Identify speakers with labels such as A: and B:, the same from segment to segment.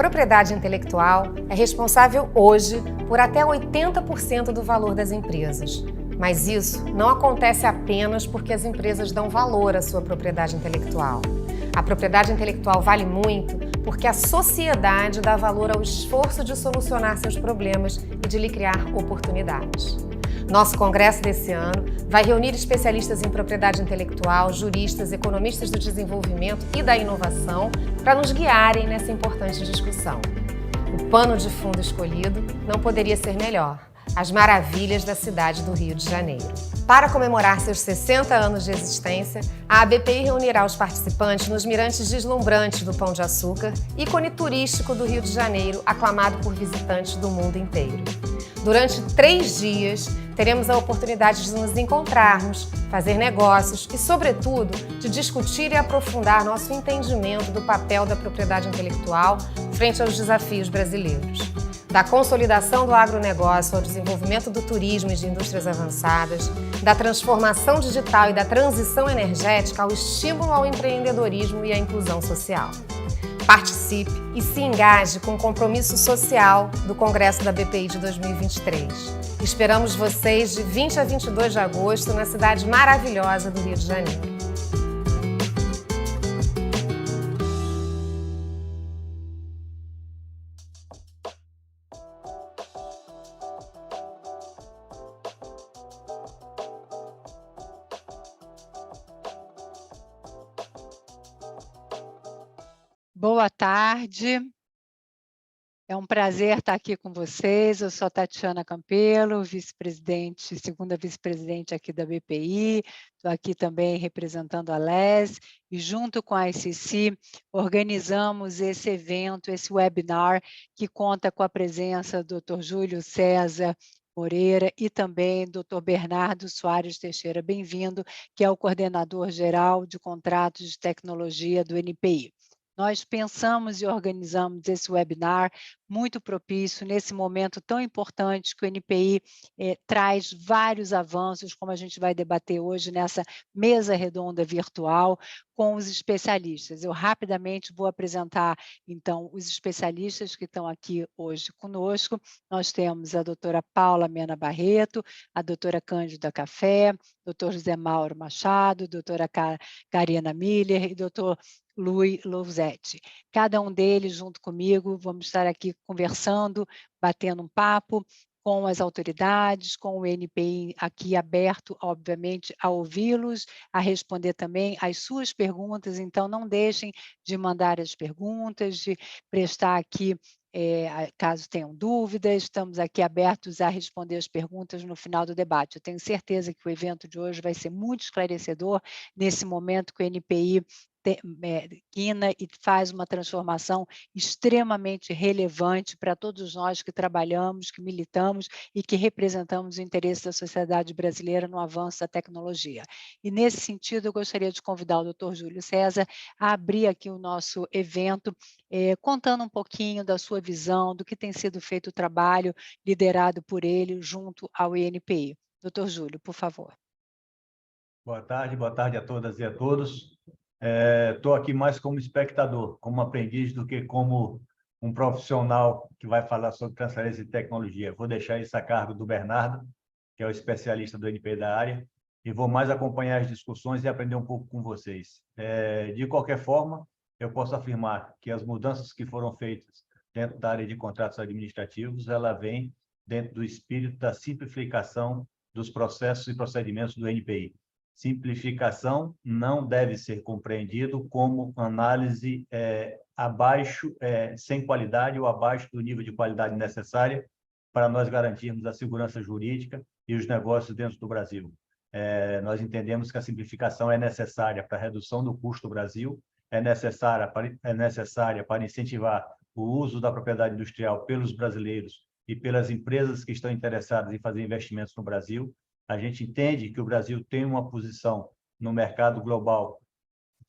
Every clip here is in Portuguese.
A: propriedade intelectual é responsável hoje por até 80% do valor das empresas. Mas isso não acontece apenas porque as empresas dão valor à sua propriedade intelectual. A propriedade intelectual vale muito porque a sociedade dá valor ao esforço de solucionar seus problemas e de lhe criar oportunidades. Nosso congresso desse ano vai reunir especialistas em propriedade intelectual, juristas, economistas do desenvolvimento e da inovação para nos guiarem nessa importante discussão. O pano de fundo escolhido não poderia ser melhor: as maravilhas da cidade do Rio de Janeiro. Para comemorar seus 60 anos de existência, a ABPI reunirá os participantes nos mirantes deslumbrantes do Pão de Açúcar, ícone turístico do Rio de Janeiro, aclamado por visitantes do mundo inteiro. Durante 3 dias, teremos a oportunidade de nos encontrarmos, fazer negócios e, sobretudo, de discutir e aprofundar nosso entendimento do papel da propriedade intelectual frente aos desafios brasileiros. Da consolidação do agronegócio ao desenvolvimento do turismo e de indústrias avançadas, da transformação digital e da transição energética ao estímulo ao empreendedorismo e à inclusão social. Participe e se engaje com o compromisso social do Congresso da BPI de 2023. Esperamos vocês de 20 a 22 de agosto na cidade maravilhosa do Rio de Janeiro.
B: Boa tarde, é um prazer estar aqui com vocês. Eu sou a Tatiana Campelo, vice-presidente, segunda vice-presidente aqui da BPI, estou aqui também representando a LES, e junto com a ICC organizamos esse evento, esse webinar, que conta com a presença do Dr. Júlio César Moreira e também Dr. Bernardo Soares Teixeira, bem-vindo, que é o coordenador geral de contratos de tecnologia do NPI. Nós pensamos e organizamos esse webinar muito propício nesse momento tão importante que o NPI traz vários avanços, como a gente vai debater hoje nessa mesa redonda virtual com os especialistas. Eu rapidamente vou apresentar, então, os especialistas que estão aqui hoje conosco. Nós temos a doutora Paula Mena Barreto, a doutora Cândida Café, doutor José Mauro Machado, doutora Karina Miller e doutor Luiz Louzetti. Cada um deles, junto comigo, vamos estar aqui conversando, batendo um papo com as autoridades, com o NPI aqui aberto, obviamente, a ouvi-los, a responder também às suas perguntas. Então, não deixem de mandar as perguntas, de prestar aqui, caso tenham dúvidas. Estamos aqui abertos a responder as perguntas no final do debate. Eu tenho certeza que o evento de hoje vai ser muito esclarecedor nesse momento que o NPI guina e faz uma transformação extremamente relevante para todos nós que trabalhamos, que militamos e que representamos o interesse da sociedade brasileira no avanço da tecnologia. E, nesse sentido, eu gostaria de convidar o Dr. Júlio César a abrir aqui o nosso evento, contando um pouquinho da sua visão, do que tem sido feito o trabalho liderado por ele junto ao INPI. Dr. Júlio, por favor.
C: Boa tarde a todas e a todos. Estou aqui mais como espectador, como aprendiz, do que como um profissional que vai falar sobre transferência de tecnologia. Vou deixar isso a cargo do Bernardo, que é o especialista do NPI da área, e vou mais acompanhar as discussões e aprender um pouco com vocês. De qualquer forma, eu posso afirmar que as mudanças que foram feitas dentro da área de contratos administrativos, ela vem dentro do espírito da simplificação dos processos e procedimentos do NPI. Simplificação não deve ser compreendido como análise abaixo, sem qualidade ou abaixo do nível de qualidade necessária para nós garantirmos a segurança jurídica e os negócios dentro do Brasil. Nós entendemos que a simplificação é necessária para a redução do custo do Brasil, é necessária para incentivar o uso da propriedade industrial pelos brasileiros e pelas empresas que estão interessadas em fazer investimentos no Brasil. A gente entende que o Brasil tem uma posição no mercado global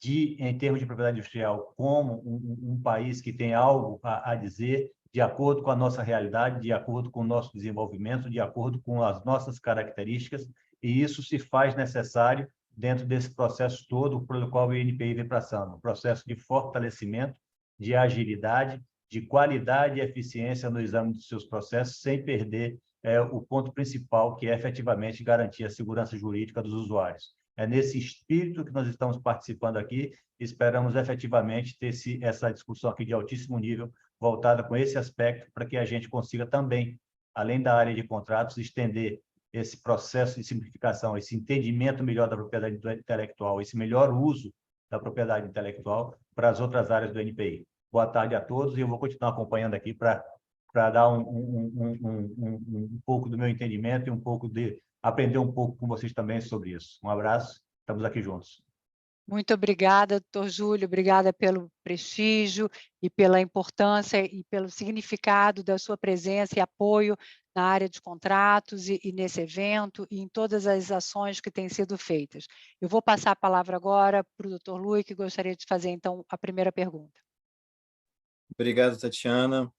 C: em termos de propriedade industrial, como um país que tem algo a dizer, de acordo com a nossa realidade, de acordo com o nosso desenvolvimento, de acordo com as nossas características, e isso se faz necessário dentro desse processo todo pelo qual o INPI vem passando, um processo de fortalecimento, de agilidade de qualidade e eficiência no exame dos seus processos, sem perder o ponto principal, que é efetivamente garantir a segurança jurídica dos usuários. É nesse espírito que nós estamos participando aqui, esperamos efetivamente ter essa discussão aqui de altíssimo nível, voltada com esse aspecto, para que a gente consiga também, além da área de contratos, estender esse processo de simplificação, esse entendimento melhor da propriedade intelectual, esse melhor uso da propriedade intelectual para as outras áreas do NPI. Boa tarde a todos, e eu vou continuar acompanhando aqui para dar um pouco do meu entendimento e aprender um pouco com vocês também sobre isso. Um abraço, estamos aqui juntos.
B: Muito obrigada, doutor Júlio, obrigada pelo prestígio e pela importância e pelo significado da sua presença e apoio na área de contratos e nesse evento e em todas as ações que têm sido feitas. Eu vou passar a palavra agora para o doutor Lui, que gostaria de fazer, então, a primeira pergunta.
D: Obrigado, Tatiana.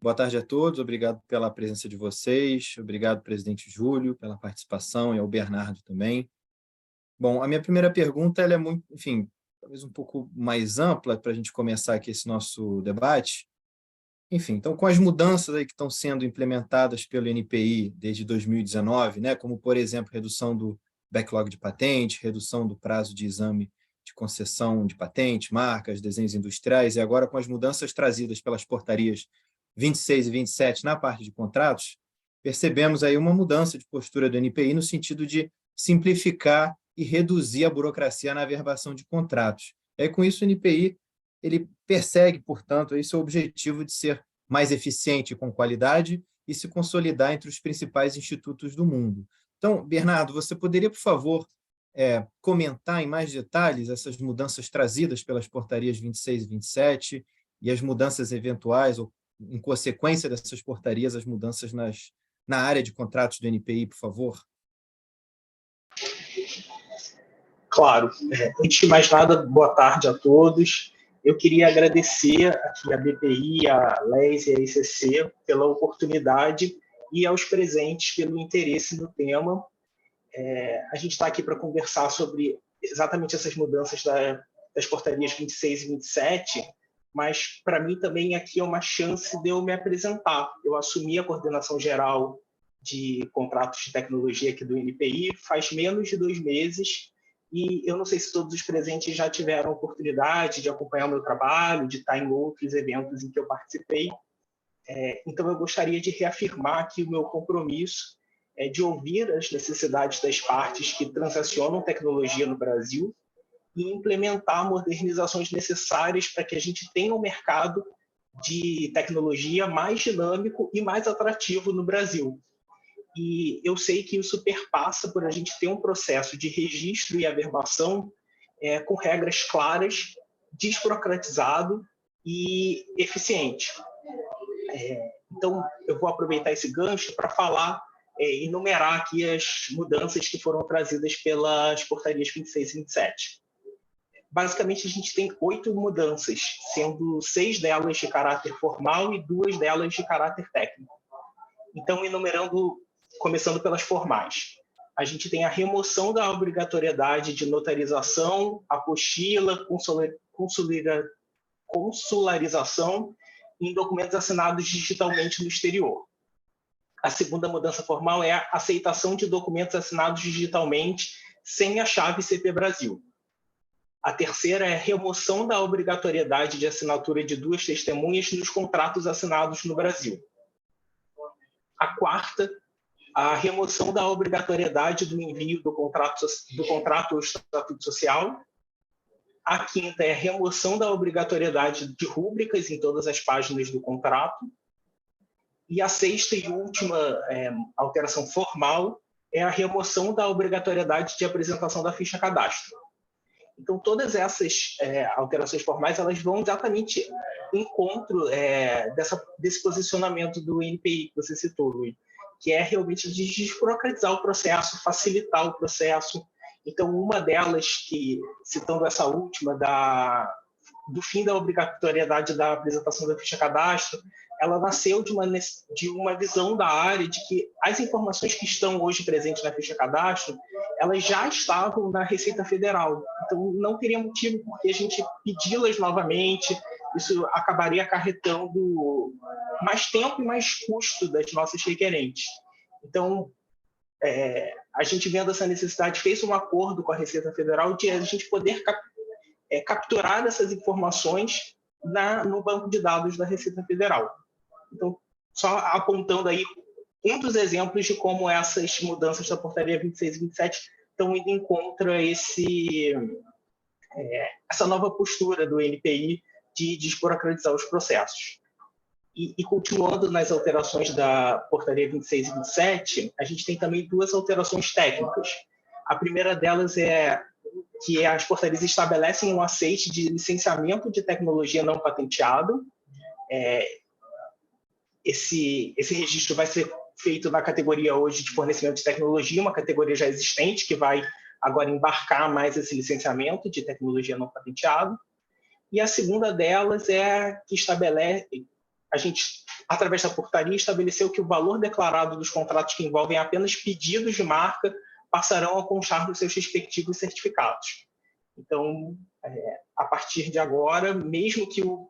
D: Boa tarde a todos, obrigado pela presença de vocês, obrigado, presidente Júlio, pela participação e ao Bernardo também. Bom, a minha primeira pergunta ela é muito, enfim, talvez um pouco mais ampla para a gente começar aqui esse nosso debate. Enfim, então, com as mudanças aí que estão sendo implementadas pelo NPI desde 2019, né, como, por exemplo, redução do backlog de patente, redução do prazo de exame de concessão de patente, marcas, desenhos industriais, e agora com as mudanças trazidas pelas portarias 26 e 27 na parte de contratos, percebemos aí uma mudança de postura do NPI no sentido de simplificar e reduzir a burocracia na averbação de contratos. E aí, com isso, o NPI ele persegue, portanto, esse objetivo de ser mais eficiente com qualidade e se consolidar entre os principais institutos do mundo. Então, Bernardo, você poderia, por favor, comentar em mais detalhes essas mudanças trazidas pelas portarias 26 e 27 e as mudanças eventuais, ou em consequência dessas portarias, as mudanças na área de contratos do NPI, por favor?
E: Claro. Antes de mais nada, boa tarde a todos. Eu queria agradecer aqui a BPI, a LES e a ICC pela oportunidade e aos presentes pelo interesse no tema. A gente está aqui para conversar sobre exatamente essas mudanças das portarias 26 e 27, mas para mim também aqui é uma chance de eu me apresentar. Eu assumi a coordenação geral de contratos de tecnologia aqui do NPI faz menos de 2 meses, e eu não sei se todos os presentes já tiveram a oportunidade de acompanhar o meu trabalho, de estar em outros eventos em que eu participei. Então, eu gostaria de reafirmar aqui o meu compromisso de ouvir as necessidades das partes que transacionam tecnologia no Brasil e implementar modernizações necessárias para que a gente tenha um mercado de tecnologia mais dinâmico e mais atrativo no Brasil. E eu sei que isso perpassa por a gente ter um processo de registro e averbação com regras claras, desburocratizado e eficiente. Então, eu vou aproveitar esse gancho para falar, enumerar aqui as mudanças que foram trazidas pelas portarias 26 e 27. Basicamente, a gente tem 8 mudanças, sendo 6 delas de caráter formal e 2 delas de caráter técnico. Então, começando pelas formais. A gente tem a remoção da obrigatoriedade de notarização, apostila, consularização em documentos assinados digitalmente no exterior. A segunda mudança formal é a aceitação de documentos assinados digitalmente sem a chave CP Brasil. A terceira é a remoção da obrigatoriedade de assinatura de 2 testemunhas nos contratos assinados no Brasil. A quarta, a remoção da obrigatoriedade do envio do contrato ao estatuto social. A quinta é a remoção da obrigatoriedade de rúbricas em todas as páginas do contrato. E a sexta e última alteração formal é a remoção da obrigatoriedade de apresentação da ficha cadastro. Então, todas essas alterações formais elas vão exatamente em encontro desse posicionamento do NPI que você citou, Luiz, que é realmente de desburocratizar o processo, facilitar o processo. Então, uma delas, citando essa última, do fim da obrigatoriedade da apresentação da ficha cadastro, ela nasceu de uma visão da área de que as informações que estão hoje presentes na ficha cadastro, elas já estavam na Receita Federal. Então, não teria motivo por que a gente pedi-las novamente, isso acabaria acarretando mais tempo e mais custo das nossas requerentes. Então, a gente vendo essa necessidade, fez um acordo com a Receita Federal de a gente poder capturar essas informações no banco de dados da Receita Federal. Então, só apontando aí um dos exemplos de como essas mudanças da portaria 26 e 27 estão indo em contra essa nova postura do NPI de desburocratizar os processos. E continuando nas alterações da portaria 26 e 27, a gente tem também duas alterações técnicas. A primeira delas é que as portarias estabelecem um aceite de licenciamento de tecnologia não patenteado. Esse registro vai ser feito na categoria hoje de fornecimento de tecnologia, uma categoria já existente, que vai agora embarcar mais esse licenciamento de tecnologia não patenteado. E a segunda delas é que a gente, através da portaria, estabeleceu que o valor declarado dos contratos que envolvem apenas pedidos de marca passarão a constar dos seus respectivos certificados. Então, a partir de agora, mesmo que o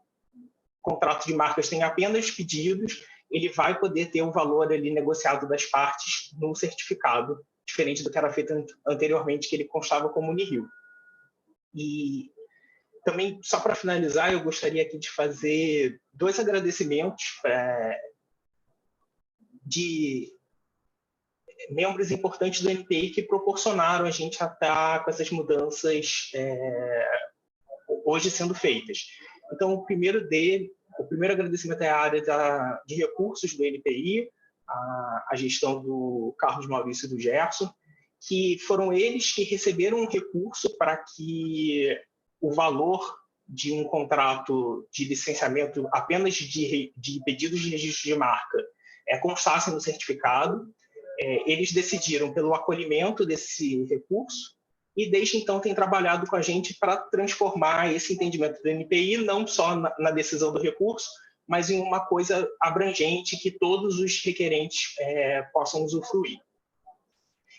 E: contrato de marcas tenha apenas pedidos, ele vai poder ter o valor ali negociado das partes no certificado, diferente do que era feito anteriormente, que ele constava como nihil. E também, só para finalizar, eu gostaria aqui de fazer 2 agradecimentos de membros importantes do NPI que proporcionaram a gente a estar com essas mudanças hoje sendo feitas. Então, o primeiro agradecimento é a área de recursos do NPI, a gestão do Carlos Maurício e do Gerson, que foram eles que receberam um recurso para que o valor de um contrato de licenciamento apenas de pedidos de registro de marca constasse no certificado. Eles decidiram pelo acolhimento desse recurso e desde então têm trabalhado com a gente para transformar esse entendimento do NPI não só na decisão do recurso, mas em uma coisa abrangente que todos os requerentes possam usufruir.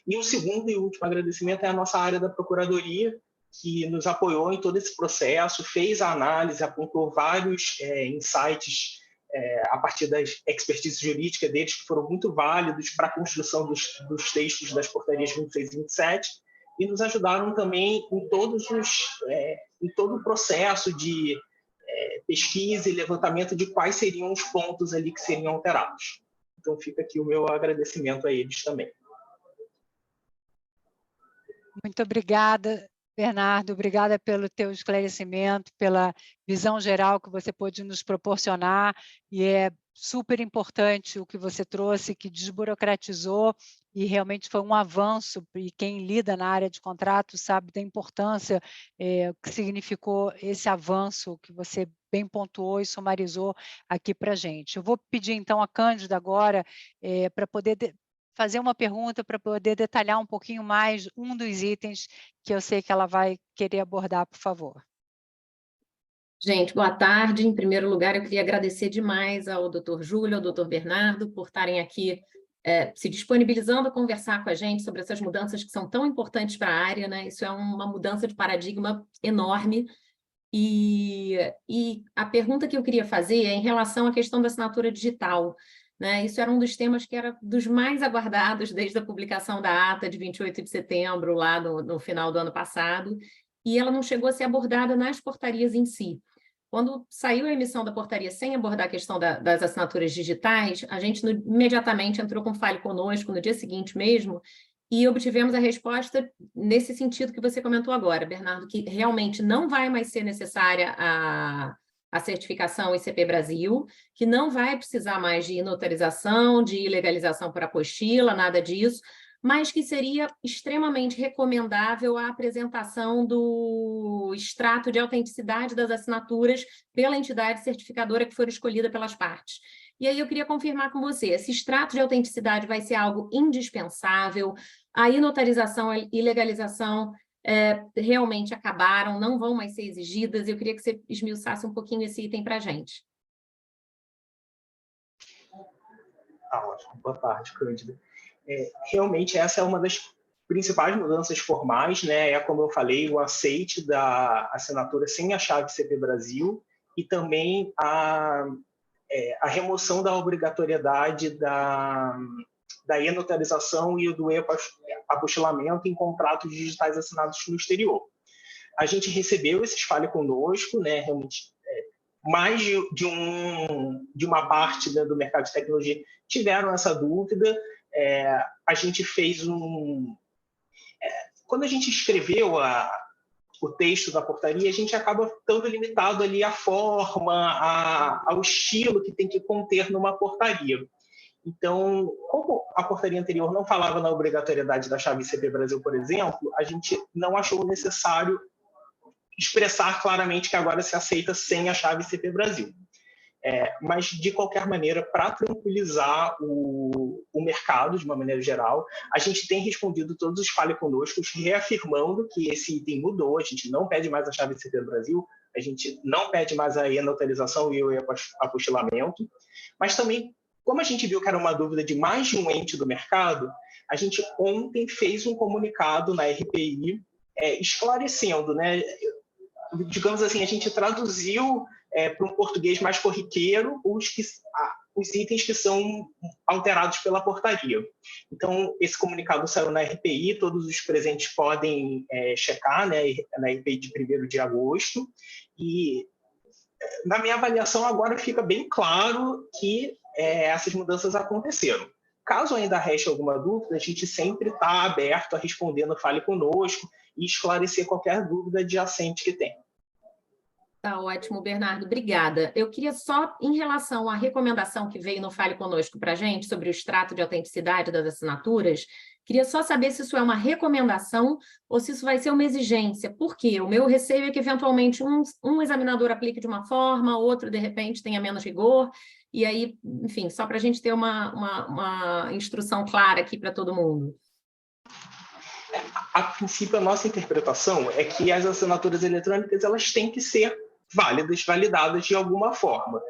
E: E o segundo e último agradecimento é a nossa área da Procuradoria, que nos apoiou em todo esse processo, fez a análise, apontou vários insights a partir das expertises jurídicas deles, que foram muito válidos para a construção dos textos das portarias 26 e 27, e nos ajudaram também em todo o processo de pesquisa e levantamento de quais seriam os pontos ali que seriam alterados. Então, fica aqui o meu agradecimento a eles também.
B: Muito obrigada, Bernardo. Obrigada pelo teu esclarecimento, pela visão geral que você pôde nos proporcionar, e é super importante o que você trouxe, que desburocratizou e realmente foi um avanço, e quem lida na área de contratos sabe da importância que significou esse avanço que você bem pontuou e sumarizou aqui para a gente. Eu vou pedir então a Cândida agora para poder fazer uma pergunta, para poder detalhar um pouquinho mais um dos itens que eu sei que ela vai querer abordar, por favor.
F: Gente, boa tarde. Em primeiro lugar, eu queria agradecer demais ao Dr. Júlio, ao Dr. Bernardo, por estarem aqui se disponibilizando a conversar com a gente sobre essas mudanças que são tão importantes para a área, né? Isso é uma mudança de paradigma enorme. E a pergunta que eu queria fazer é em relação à questão da assinatura digital, né? Isso era um dos temas que era dos mais aguardados desde a publicação da ata de 28 de setembro, lá no final do ano passado, e ela não chegou a ser abordada nas portarias em si. Quando saiu a emissão da portaria sem abordar a questão das assinaturas digitais, a gente imediatamente entrou com Fale Conosco no dia seguinte mesmo, e obtivemos a resposta nesse sentido que você comentou agora, Bernardo, que realmente não vai mais ser necessária a certificação ICP Brasil, que não vai precisar mais de notarização, de legalização por apostila, nada disso, mas que seria extremamente recomendável a apresentação do extrato de autenticidade das assinaturas pela entidade certificadora que for escolhida pelas partes. E aí eu queria confirmar com você, esse extrato de autenticidade vai ser algo indispensável, a notarização e legalização realmente acabaram, não vão mais ser exigidas, eu queria que você esmiuçasse um pouquinho esse item para a gente.
E: Ótimo. Boa tarde, Cândida. Realmente, essa é uma das principais mudanças formais, né? Como eu falei, o aceite da assinatura sem a chave CP Brasil e também a remoção da obrigatoriedade da e-notarização e do e-apostilamento em contratos digitais assinados no exterior. A gente recebeu esses Fale Conosco, né, realmente, mais de uma parte, né, do mercado de tecnologia tiveram essa dúvida. A gente fez quando a gente escreveu o texto da portaria, a gente acaba estando limitado ali à forma, ao estilo que tem que conter numa portaria. Então, como a portaria anterior não falava na obrigatoriedade da chave ICP Brasil, por exemplo, a gente não achou necessário expressar claramente que agora se aceita sem a chave ICP Brasil. Mas, de qualquer maneira, para tranquilizar o mercado, de uma maneira geral, a gente tem respondido todos os Fale Conosco, reafirmando que esse item mudou, a gente não pede mais a chave ICP Brasil, a gente não pede mais a e-notarização e o e-apostilamento, mas também, como a gente viu que era uma dúvida de mais de um ente do mercado, a gente ontem fez um comunicado na RPI esclarecendo, né? Digamos assim, a gente traduziu para um português mais corriqueiro os itens que são alterados pela portaria. Então, esse comunicado saiu na RPI, todos os presentes podem checar, né, na RPI de 1º de agosto, e na minha avaliação agora fica bem claro que essas mudanças aconteceram. Caso ainda reste alguma dúvida, a gente sempre está aberto a responder no Fale Conosco e esclarecer qualquer dúvida adjacente que tenha.
F: Tá ótimo, Bernardo, obrigada. Eu queria só, em relação à recomendação que veio no Fale Conosco para a gente sobre o extrato de autenticidade das assinaturas, queria só saber se isso é uma recomendação ou se isso vai ser uma exigência. Por quê? O meu receio é que, eventualmente, um examinador aplique de uma forma, outro, de repente, tenha menos rigor, e aí, enfim, só para a gente ter uma instrução clara aqui para todo mundo.
E: A princípio, a nossa interpretação é que as assinaturas eletrônicas elas têm que ser válidas, validadas de alguma forma.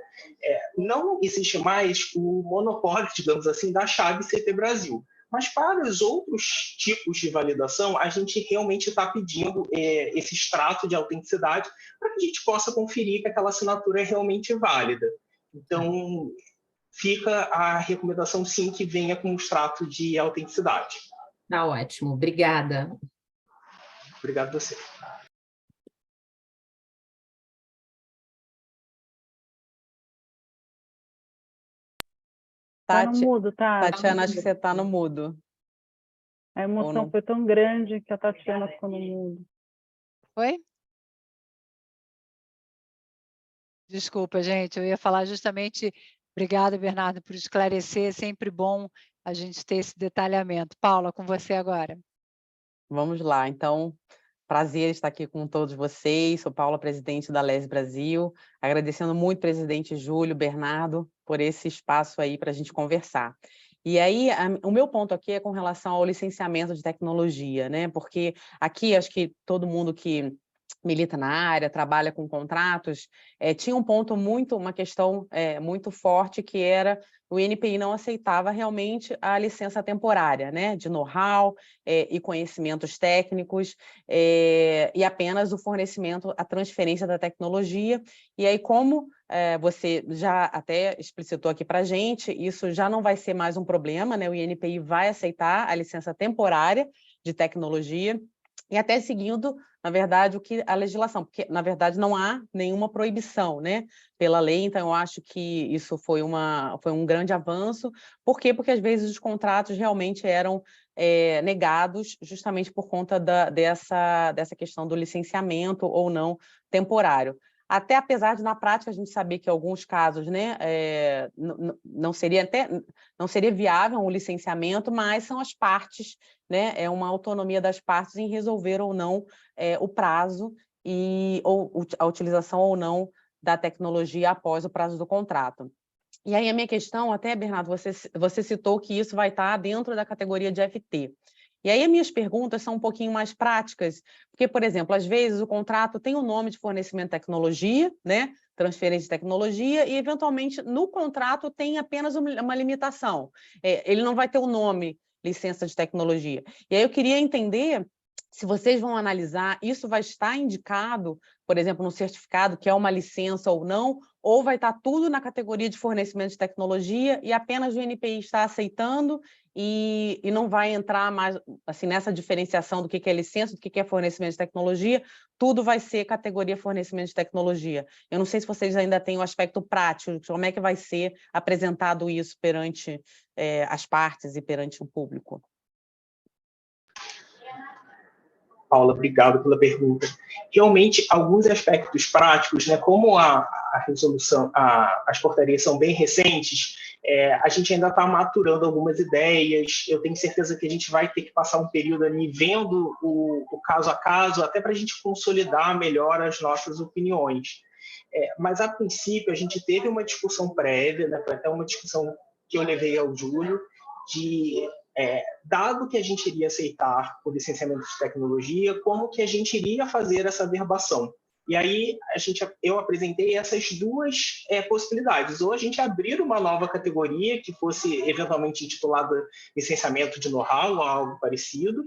E: Não existe mais o monopólio, digamos assim, da chave ICP Brasil. Mas para os outros tipos de validação, a gente realmente está pedindo esse extrato de autenticidade para que a gente possa conferir que aquela assinatura é realmente válida. Então, fica a recomendação, sim, que venha com o extrato de autenticidade.
F: Tá ótimo, obrigada.
E: Obrigado a você.
G: Tá no mudo, tá?
H: Tatiana, acho que você está no mudo.
G: A emoção foi tão grande que a Tatiana ficou no mudo.
B: Oi? Desculpa, gente, eu ia falar justamente... Obrigada, Bernardo, por esclarecer. É sempre bom a gente ter esse detalhamento. Paula, com você agora.
H: Vamos lá, então, prazer estar aqui com todos vocês. Sou Paula, presidente da LES Brasil. Agradecendo muito, presidente Júlio, Bernardo, por esse espaço aí para a gente conversar. E aí, o meu ponto aqui é com relação ao licenciamento de tecnologia, né? Porque aqui, acho que todo mundo que milita na área, trabalha com contratos, tinha um ponto uma questão muito forte, que era o INPI não aceitava realmente a licença temporária, né, de know-how e conhecimentos técnicos, e apenas o fornecimento, a transferência da tecnologia. E aí, como você já até explicitou aqui para a gente, isso já não vai ser mais um problema, né? O INPI vai aceitar a licença temporária de tecnologia, e até seguindo, na verdade, a legislação, porque, na verdade, não há nenhuma proibição, né, pela lei. Então, eu acho que isso foi um grande avanço. Por quê? Porque, às vezes, os contratos realmente eram negados justamente por conta dessa questão do licenciamento ou não temporário. Até apesar de, na prática, a gente saber que em alguns casos, né, não seria viável um licenciamento, mas são as partes, né, é uma autonomia das partes em resolver ou não o prazo ou a utilização ou não da tecnologia após o prazo do contrato. E aí a minha questão, até, Bernardo, você citou que isso vai estar dentro da categoria de FT. E aí as minhas perguntas são um pouquinho mais práticas, porque, por exemplo, às vezes o contrato tem o nome de fornecimento de tecnologia, né, transferência de tecnologia, e, eventualmente, no contrato tem apenas uma limitação. Ele não vai ter o nome licença de tecnologia. E aí eu queria entender se vocês vão analisar, isso vai estar indicado, por exemplo, no certificado, que é uma licença ou não, ou vai estar tudo na categoria de fornecimento de tecnologia e apenas o INPI está aceitando e não vai entrar mais assim, nessa diferenciação do que é licença, do que é fornecimento de tecnologia, tudo vai ser categoria fornecimento de tecnologia. Eu não sei se vocês ainda têm o aspecto prático, como é que vai ser apresentado isso perante as partes e perante o público.
E: Paula, obrigado pela pergunta. Realmente, alguns aspectos práticos, né, como a resolução, as portarias são bem recentes, a gente ainda está maturando algumas ideias. Eu tenho certeza que a gente vai ter que passar um período ali vendo o caso a caso, até para a gente consolidar melhor as nossas opiniões. Mas, a princípio, a gente teve uma discussão prévia, né, foi até uma discussão que eu levei ao Júlio, de... dado que a gente iria aceitar o licenciamento de tecnologia, como que a gente iria fazer essa verbação. E aí eu apresentei essas duas possibilidades. Ou a gente abrir uma nova categoria que fosse eventualmente intitulada licenciamento de know-how ou algo parecido,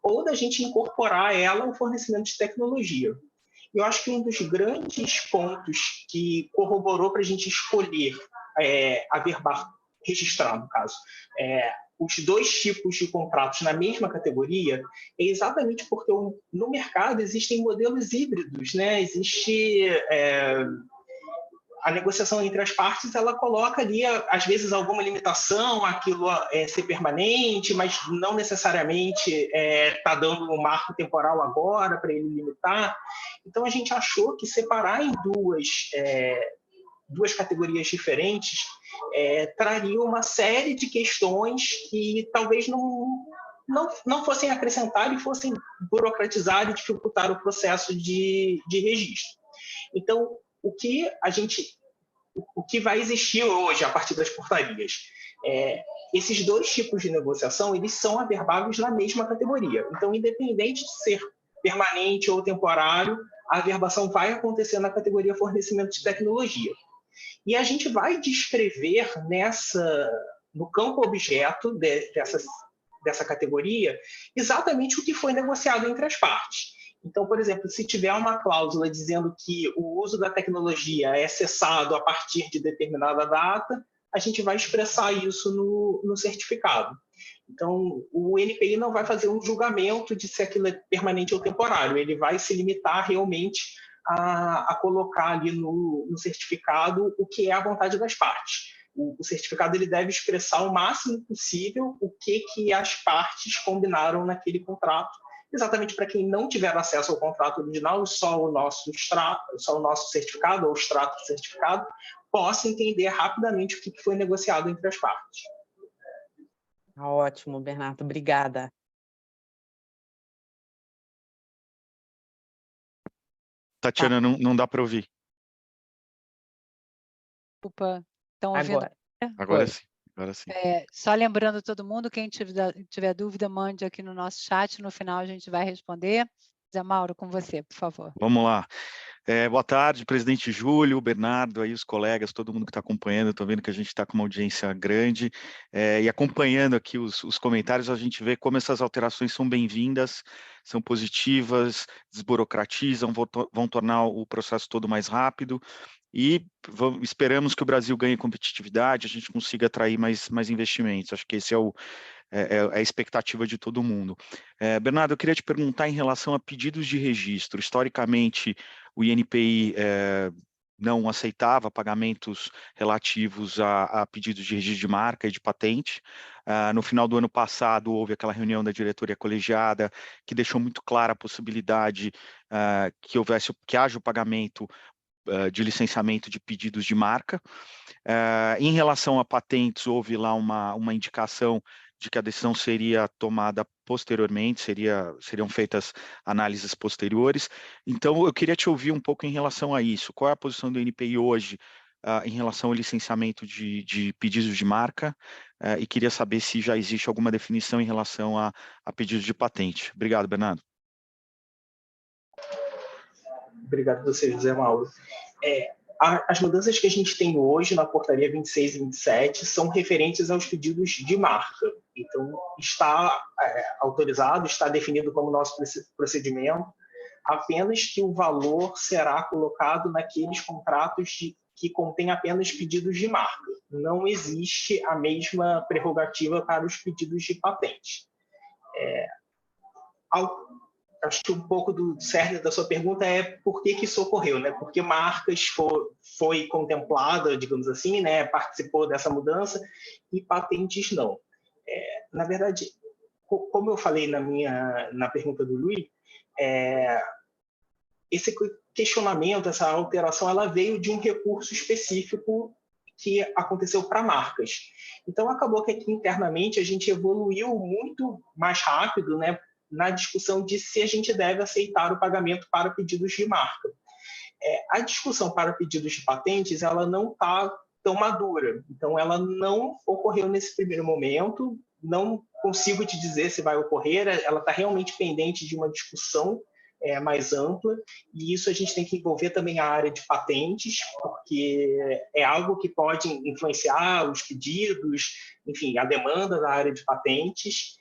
E: ou da gente incorporar ela ao fornecimento de tecnologia. Eu acho que um dos grandes pontos que corroborou para a gente escolher averbar, registrar, no caso, os dois tipos de contratos na mesma categoria é exatamente porque no mercado existem modelos híbridos, né? Existe a negociação entre as partes, ela coloca ali, às vezes, alguma limitação, aquilo ser permanente, mas não necessariamente está dando um marco temporal agora para ele limitar. Então, a gente achou que separar em duas categorias diferentes traria uma série de questões que talvez não fossem acrescentar e fossem burocratizar e dificultar o processo de registro. Então, o que vai existir hoje a partir das portarias? Esses dois tipos de negociação, eles são averbáveis na mesma categoria. Então, independente de ser permanente ou temporário, a averbação vai acontecer na categoria fornecimento de tecnologia. E a gente vai descrever no campo objeto dessa categoria exatamente o que foi negociado entre as partes. Então, por exemplo, se tiver uma cláusula dizendo que o uso da tecnologia é cessado a partir de determinada data, a gente vai expressar isso no certificado. Então, o NPI não vai fazer um julgamento de se aquilo é permanente ou temporário, ele vai se limitar realmente a colocar ali no certificado o que é a vontade das partes. O certificado ele deve expressar o máximo possível o que as partes combinaram naquele contrato, exatamente para quem não tiver acesso ao contrato original, só o nosso certificado ou o extrato do certificado possa entender rapidamente o que foi negociado entre as partes.
H: Ótimo, Bernardo, obrigada.
I: Tatiana, não dá para ouvir.
B: Desculpa, estão ouvindo?
I: Agora sim. Agora sim.
B: Só lembrando todo mundo, quem tiver dúvida, mande aqui no nosso chat, no final a gente vai responder. Zé Mauro, com você, por favor.
I: Vamos lá. Boa tarde, presidente Júlio, Bernardo, aí os colegas, todo mundo que está acompanhando. Estou vendo que a gente está com uma audiência grande e acompanhando aqui os comentários, a gente vê como essas alterações são bem-vindas, são positivas, desburocratizam, vão tornar o processo todo mais rápido e esperamos que o Brasil ganhe competitividade, a gente consiga atrair mais investimentos. Acho que esse é a expectativa de todo mundo. Bernardo, eu queria te perguntar em relação a pedidos de registro. Historicamente, o INPI não aceitava pagamentos relativos a pedidos de registro de marca e de patente. No final do ano passado, houve aquela reunião da diretoria colegiada que deixou muito clara a possibilidade que haja o pagamento de licenciamento de pedidos de marca. Em relação a patentes, houve lá uma indicação de que a decisão seria tomada posteriormente, seriam feitas análises posteriores. Então, eu queria te ouvir um pouco em relação a isso. Qual é a posição do INPI hoje em relação ao licenciamento de pedidos de marca? E queria saber se já existe alguma definição em relação a pedidos de patente. Obrigado, Bernardo.
E: Obrigado a você, José Mauro. As mudanças que a gente tem hoje na portaria 26 e 27 são referentes aos pedidos de marca. Então, está autorizado, está definido como nosso procedimento, apenas que o valor será colocado naqueles contratos que contêm apenas pedidos de marca. Não existe a mesma prerrogativa para os pedidos de patente. Acho que um pouco do cerne da sua pergunta é por que isso ocorreu, né? Porque marcas foi contemplada, digamos assim, né? Participou dessa mudança e patentes não. Na verdade, como eu falei na pergunta do Luiz, esse questionamento, essa alteração, ela veio de um recurso específico que aconteceu para marcas. Então, acabou que aqui internamente a gente evoluiu muito mais rápido, né, na discussão de se a gente deve aceitar o pagamento para pedidos de marca. A discussão para pedidos de patentes, ela não está tão madura. Então, ela não ocorreu nesse primeiro momento, não consigo te dizer se vai ocorrer, ela está realmente pendente de uma discussão mais ampla, e isso a gente tem que envolver também a área de patentes, porque é algo que pode influenciar os pedidos, enfim, a demanda da área de patentes.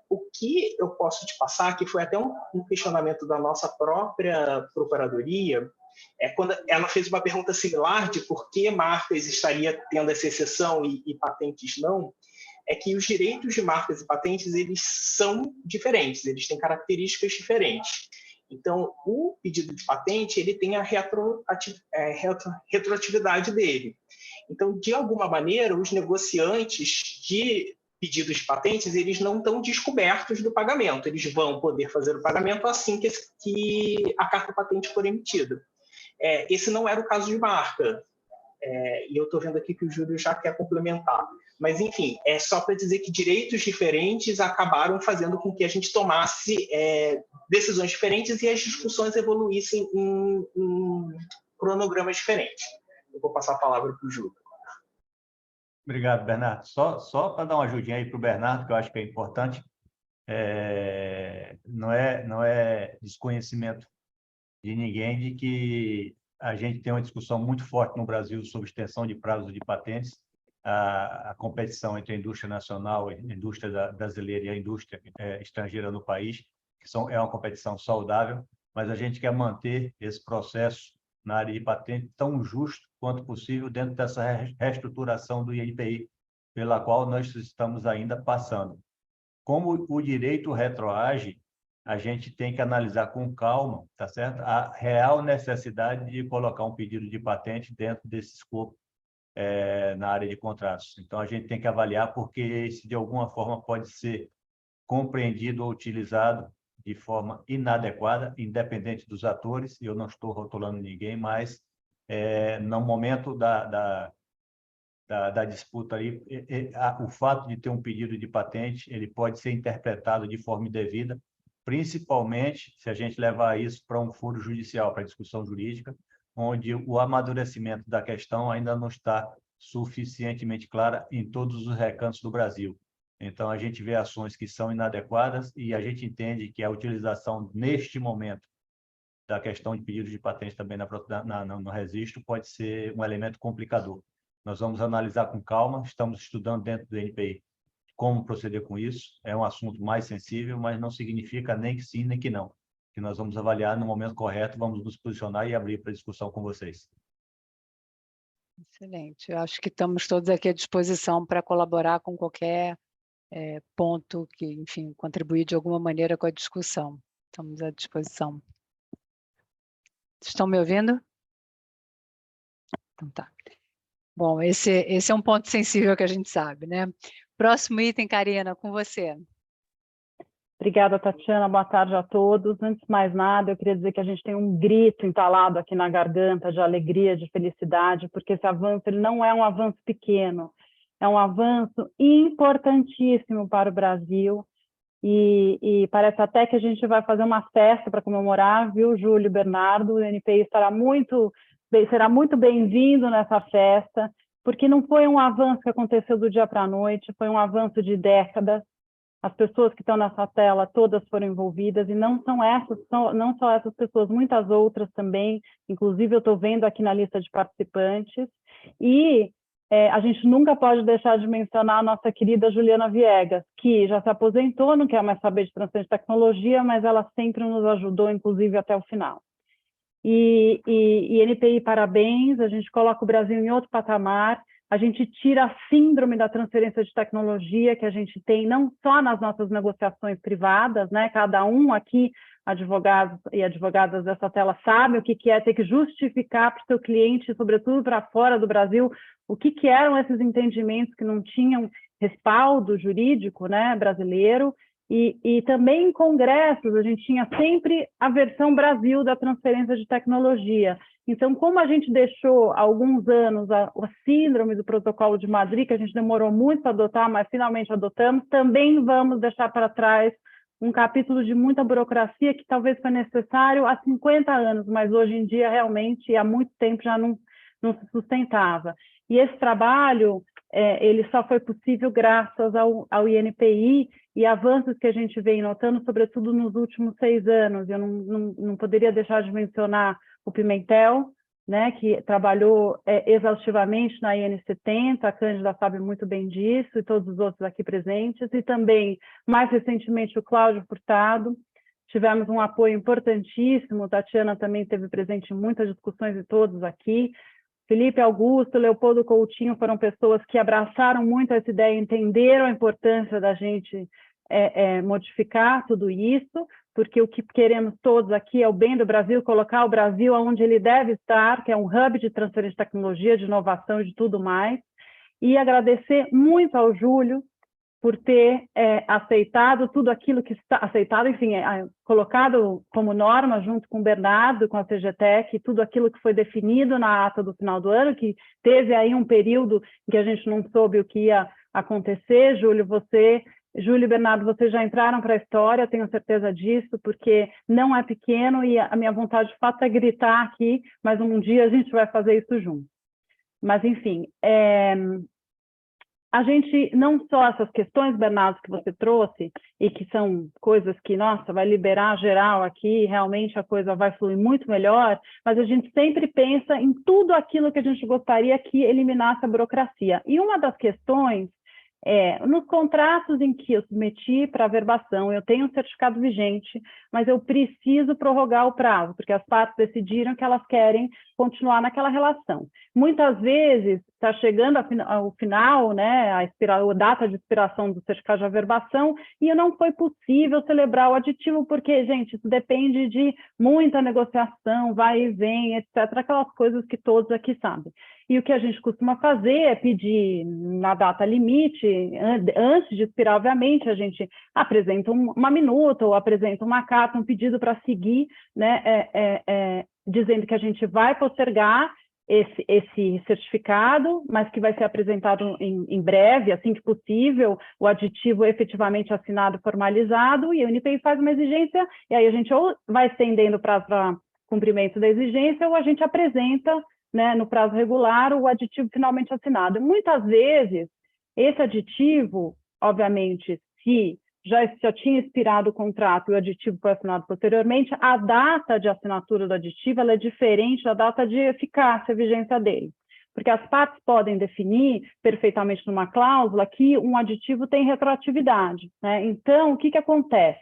E: O que eu posso te passar, que foi até um questionamento da nossa própria procuradoria, quando ela fez uma pergunta similar de por que marcas estaria tendo essa exceção e patentes não, é que os direitos de marcas e patentes, eles são diferentes, eles têm características diferentes. Então, o pedido de patente, ele tem a retroatividade dele. Então, de alguma maneira, os negociantes de pedidos de patentes, eles não estão descobertos do pagamento, eles vão poder fazer o pagamento assim que a carta patente for emitida. Esse não era o caso de marca, e eu estou vendo aqui que o Júlio já quer complementar. Mas, enfim, é só para dizer que direitos diferentes acabaram fazendo com que a gente tomasse decisões diferentes e as discussões evoluíssem em cronogramas diferentes. Eu vou passar a palavra para o Júlio.
C: Obrigado, Bernardo. Só para dar uma ajudinha aí para o Bernardo, que eu acho que é importante, não é desconhecimento de ninguém de que a gente tem uma discussão muito forte no Brasil sobre extensão de prazos de patentes. A competição entre a indústria nacional, a indústria brasileira e a indústria estrangeira no país, é uma competição saudável, mas a gente quer manter esse processo na área de patente tão justo quanto possível dentro dessa reestruturação do INPI, pela qual nós estamos ainda passando. Como o direito retroage, a gente tem que analisar com calma, tá certo? A real necessidade de colocar um pedido de patente dentro desse escopo na área de contratos. Então, a gente tem que avaliar porque esse, de alguma forma, pode ser compreendido ou utilizado de forma inadequada, independente dos atores, e eu não estou rotulando ninguém, mas no momento da disputa ali, o fato de ter um pedido de patente, ele pode ser interpretado de forma indevida, principalmente se a gente levar isso para um foro judicial, para discussão jurídica, onde o amadurecimento da questão ainda não está suficientemente clara em todos os recantos do Brasil. Então, a gente vê ações que são inadequadas e a gente entende que a utilização, neste momento, da questão de pedidos de patente também no registro pode ser um elemento complicador. Nós vamos analisar com calma, estamos estudando dentro do INPI como proceder com isso. É um assunto mais sensível, mas não significa nem que sim, nem que não. Que nós vamos avaliar no momento correto, vamos nos posicionar e abrir para discussão com vocês.
B: Excelente. Eu acho que estamos todos aqui à disposição para colaborar com qualquer ponto que, enfim, contribuir de alguma maneira com a discussão. Estamos à disposição. Estão me ouvindo? Então tá. Bom, esse é um ponto sensível que a gente sabe, né? Próximo item, Karina, com você.
G: Obrigada, Tatiana. Boa tarde a todos. Antes de mais nada, eu queria dizer que a gente tem um grito entalado aqui na garganta de alegria, de felicidade, porque esse avanço ele não é um avanço pequeno, é um avanço importantíssimo para o Brasil e parece até que a gente vai fazer uma festa para comemorar, viu, Júlio e Bernardo? O INPI será muito bem-vindo nessa festa, porque não foi um avanço que aconteceu do dia para a noite, foi um avanço de décadas. as pessoas que estão nessa tela todas foram envolvidas, e não só essas pessoas, muitas outras também, inclusive eu estou vendo aqui na lista de participantes, e a gente nunca pode deixar de mencionar a nossa querida Juliana Viegas, que já se aposentou, não quer mais saber de transferência de tecnologia, mas ela sempre nos ajudou, inclusive até o final. E NPI, parabéns, a gente coloca o Brasil em outro patamar, a gente tira a síndrome da transferência de tecnologia que a gente tem, não só nas nossas negociações privadas, né? Cada um aqui, advogados e advogadas dessa tela, sabe o que é ter que justificar para o seu cliente, sobretudo para fora do Brasil, o que eram esses entendimentos que não tinham respaldo jurídico, né, brasileiro. E também em congressos, a gente tinha sempre a versão Brasil da transferência de tecnologia. Então, como a gente deixou há alguns anos a síndrome do protocolo de Madrid, que a gente demorou muito para adotar, mas finalmente adotamos, também vamos deixar para trás um capítulo de muita burocracia que talvez foi necessário há 50 anos, mas hoje em dia realmente há muito tempo já não se sustentava. E esse trabalho, ele só foi possível graças ao INPI e avanços que a gente vem notando, sobretudo nos últimos 6 anos. Eu não poderia deixar de mencionar o Pimentel, né, que trabalhou exaustivamente na IN70, a Cândida sabe muito bem disso, e todos os outros aqui presentes, e também, mais recentemente, o Cláudio Furtado. Tivemos um apoio importantíssimo, Tatiana também esteve presente em muitas discussões de todos aqui. Felipe Augusto, Leopoldo Coutinho foram pessoas que abraçaram muito essa ideia, entenderam a importância da gente modificar tudo isso, porque o que queremos todos aqui é o bem do Brasil, colocar o Brasil onde ele deve estar, que é um hub de transferência de tecnologia, de inovação e de tudo mais. E agradecer muito ao Júlio por ter aceitado tudo aquilo que está aceitado, enfim, colocado como norma junto com o Bernardo, com a CGTEC, tudo aquilo que foi definido na ata do final do ano, que teve aí um período em que a gente não soube o que ia acontecer. Júlio e Bernardo, vocês já entraram para a história, tenho certeza disso, porque não é pequeno e a minha vontade de fato é gritar aqui, mas um dia a gente vai fazer isso junto. Mas, enfim, a gente, não só essas questões, Bernardo, que você trouxe, e que são coisas que, nossa, vai liberar geral aqui, realmente a coisa vai fluir muito melhor, mas a gente sempre pensa em tudo aquilo que a gente gostaria que eliminasse a burocracia. E uma das questões nos contratos em que eu submeti para averbação, eu tenho um certificado vigente, mas eu preciso prorrogar o prazo, porque as partes decidiram que elas querem continuar naquela relação. Muitas vezes está chegando ao final, né, a data de expiração do certificado de averbação, e não foi possível celebrar o aditivo, porque, gente, isso depende de muita negociação, vai e vem, etc., aquelas coisas que todos aqui sabem. E o que a gente costuma fazer é pedir na data limite, antes de expirar, obviamente, a gente apresenta uma minuta ou apresenta uma carta, um pedido para seguir, né, dizendo que a gente vai postergar esse certificado, mas que vai ser apresentado em breve, assim que possível, o aditivo efetivamente assinado, formalizado, e o INPI faz uma exigência, e aí a gente ou vai estendendo o prazo para cumprimento da exigência, ou a gente apresenta, né, no prazo regular, o aditivo finalmente assinado. Muitas vezes, esse aditivo, obviamente, se já tinha expirado o contrato e o aditivo foi assinado posteriormente, a data de assinatura do aditivo ela é diferente da data de eficácia e vigência dele. Porque as partes podem definir perfeitamente numa cláusula que um aditivo tem retroatividade, né? Então, o que acontece?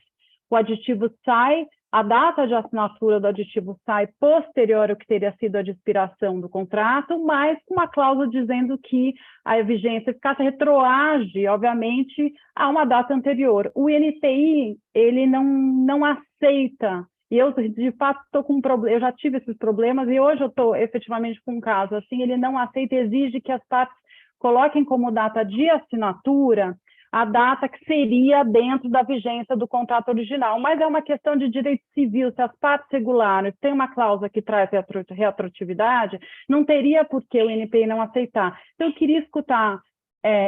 G: O aditivo sai, a data de assinatura do aditivo sai posterior ao que teria sido a de expiração do contrato, mas com uma cláusula dizendo que a vigência e eficácia retroage, obviamente, a uma data anterior. O INPI, ele não aceita, e eu, de fato, estou com um problema, eu já tive esses problemas, e hoje eu estou efetivamente com um caso assim, ele não aceita, exige que as partes coloquem como data de assinatura a data que seria dentro da vigência do contrato original, mas é uma questão de direito civil, se as partes regulares têm uma cláusula que traz retroatividade, não teria por que o INPI não aceitar. Então, eu queria escutar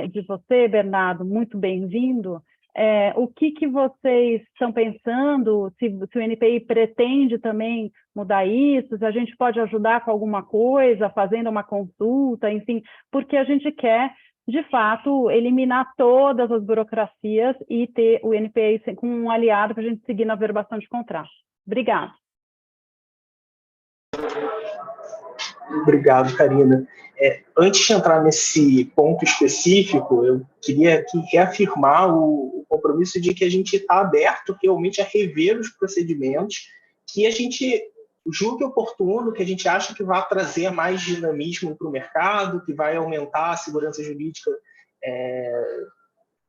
G: de você, Bernardo, muito bem-vindo, o que vocês estão pensando, se o INPI pretende também mudar isso, se a gente pode ajudar com alguma coisa, fazendo uma consulta, enfim, porque a gente quer de fato, eliminar todas as burocracias e ter o INPI como um aliado para a gente seguir na averbação de contrato. Obrigada.
E: Obrigado, Karina. Antes de entrar nesse ponto específico, eu queria aqui reafirmar o compromisso de que a gente está aberto realmente a rever os procedimentos que a gente julgue oportuno, que a gente acha que vai trazer mais dinamismo para o mercado, que vai aumentar a segurança jurídica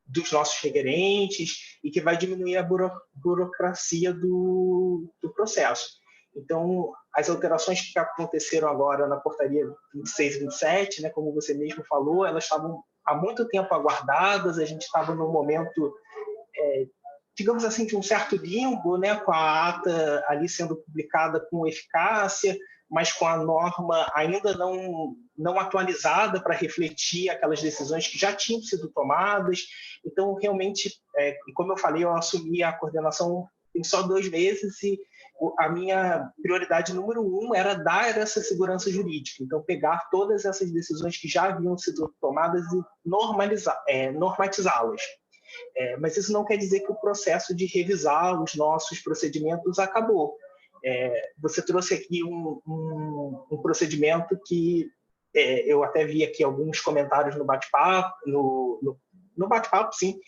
E: dos nossos requerentes e que vai diminuir a burocracia do processo. Então, as alterações que aconteceram agora na portaria 26 e 27, né, como você mesmo falou, elas estavam há muito tempo aguardadas, a gente estava num momento, digamos assim, de um certo limbo, né, com a ata ali sendo publicada com eficácia, mas com a norma ainda não atualizada para refletir aquelas decisões que já tinham sido tomadas. Então, realmente, como eu falei, eu assumi a coordenação em só 2 meses e a minha prioridade número 1 era dar essa segurança jurídica. Então, pegar todas essas decisões que já haviam sido tomadas e normatizá-las. Mas isso não quer dizer que o processo de revisar os nossos procedimentos acabou. Você trouxe aqui um procedimento que eu até vi aqui alguns comentários no bate-papo, no bate-papo, sim,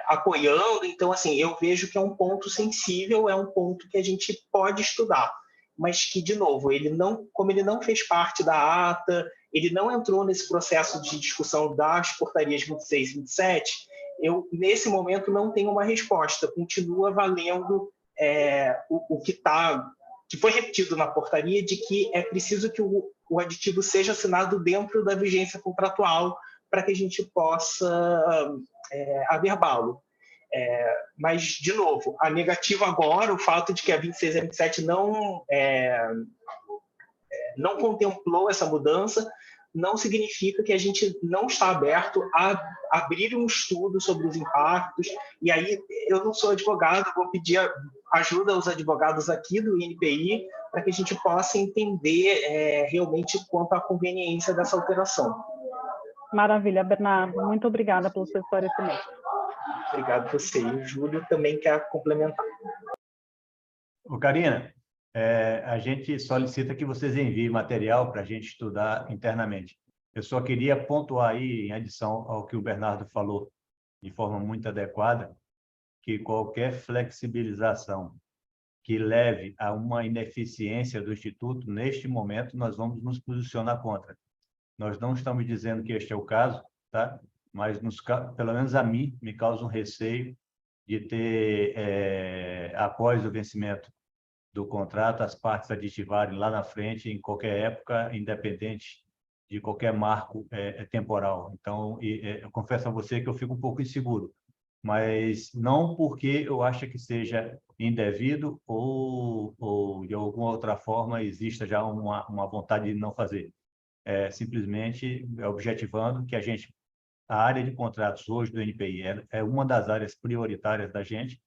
E: apoiando. Então, assim, eu vejo que é um ponto sensível, é um ponto que a gente pode estudar, mas que, de novo, como ele não fez parte da ata, ele não entrou nesse processo de discussão das portarias 26 e 27, eu, nesse momento, não tenho uma resposta. Continua valendo o que foi repetido na portaria, de que é preciso que o aditivo seja assinado dentro da vigência contratual para que a gente possa averbá-lo. Mas, de novo, a negativa agora, o fato de que a 26 e a 27 não contemplou essa mudança, não significa que a gente não está aberto a abrir um estudo sobre os impactos. E aí, eu não sou advogado, vou pedir ajuda aos advogados aqui do INPI para que a gente possa entender realmente quanto à conveniência dessa alteração.
G: Maravilha, Bernardo. Muito obrigada pelo seu esclarecimento.
E: Obrigado a você. E o Júlio também quer complementar.
C: Karina, a gente solicita que vocês enviem material para a gente estudar internamente. Eu só queria pontuar aí, em adição ao que o Bernardo falou, de forma muito adequada, que qualquer flexibilização que leve a uma ineficiência do Instituto, neste momento, nós vamos nos posicionar contra. Nós não estamos dizendo que este é o caso, tá? Mas, pelo menos a mim, me causa um receio de ter, após o vencimento do contrato, as partes aditivarem lá na frente, em qualquer época, independente de qualquer marco temporal. Então, eu confesso a você que eu fico um pouco inseguro, mas não porque eu acho que seja indevido ou de alguma outra forma exista já uma vontade de não fazer. Simplesmente objetivando que a área de contratos hoje do INPI é uma das áreas prioritárias da gente.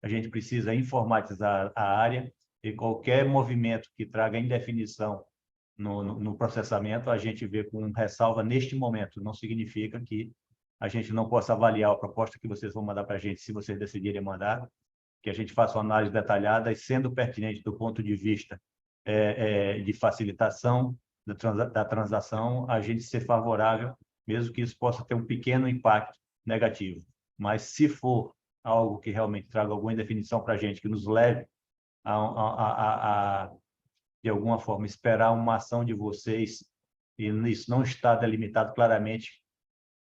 C: A gente precisa informatizar a área e qualquer movimento que traga indefinição no processamento, a gente vê com ressalva neste momento. Não significa que a gente não possa avaliar a proposta que vocês vão mandar para a gente, se vocês decidirem mandar, que a gente faça uma análise detalhada e, sendo pertinente do ponto de vista de facilitação da transação, a gente ser favorável, mesmo que isso possa ter um pequeno impacto negativo. Mas, se for algo que realmente traga alguma indefinição para a gente, que nos leve de alguma forma, esperar uma ação de vocês, e isso não está delimitado claramente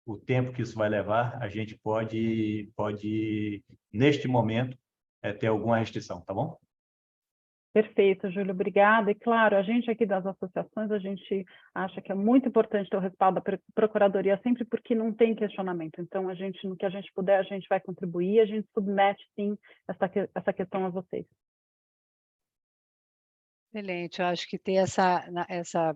C: o tempo que isso vai levar, a gente pode neste momento, ter alguma restrição, tá bom?
G: Perfeito, Júlio, obrigada. E, claro, a gente aqui das associações, a gente acha que é muito importante ter o respaldo da Procuradoria sempre, porque não tem questionamento. Então, no que a gente puder, a gente vai contribuir, a gente submete, sim, essa questão a vocês.
B: Excelente, eu acho que ter essa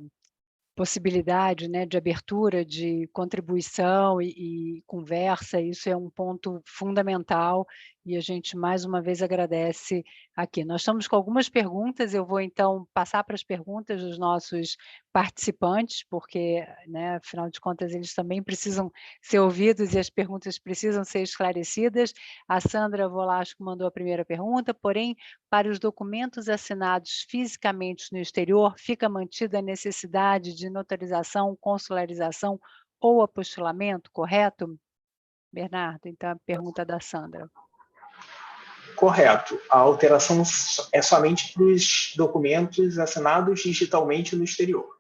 B: possibilidade, né, de abertura, de contribuição e conversa, isso é um ponto fundamental, E a gente, mais uma vez, agradece aqui. Nós estamos com algumas perguntas, eu vou, então, passar para as perguntas dos nossos participantes, porque, né, afinal de contas, eles também precisam ser ouvidos e as perguntas precisam ser esclarecidas. A Sandra Volasco mandou a primeira pergunta, porém, para os documentos assinados fisicamente no exterior, fica mantida a necessidade de notarização, consularização ou apostilamento, correto? Bernardo, então, a pergunta da Sandra.
E: Correto. A alteração é somente para os documentos assinados digitalmente no exterior.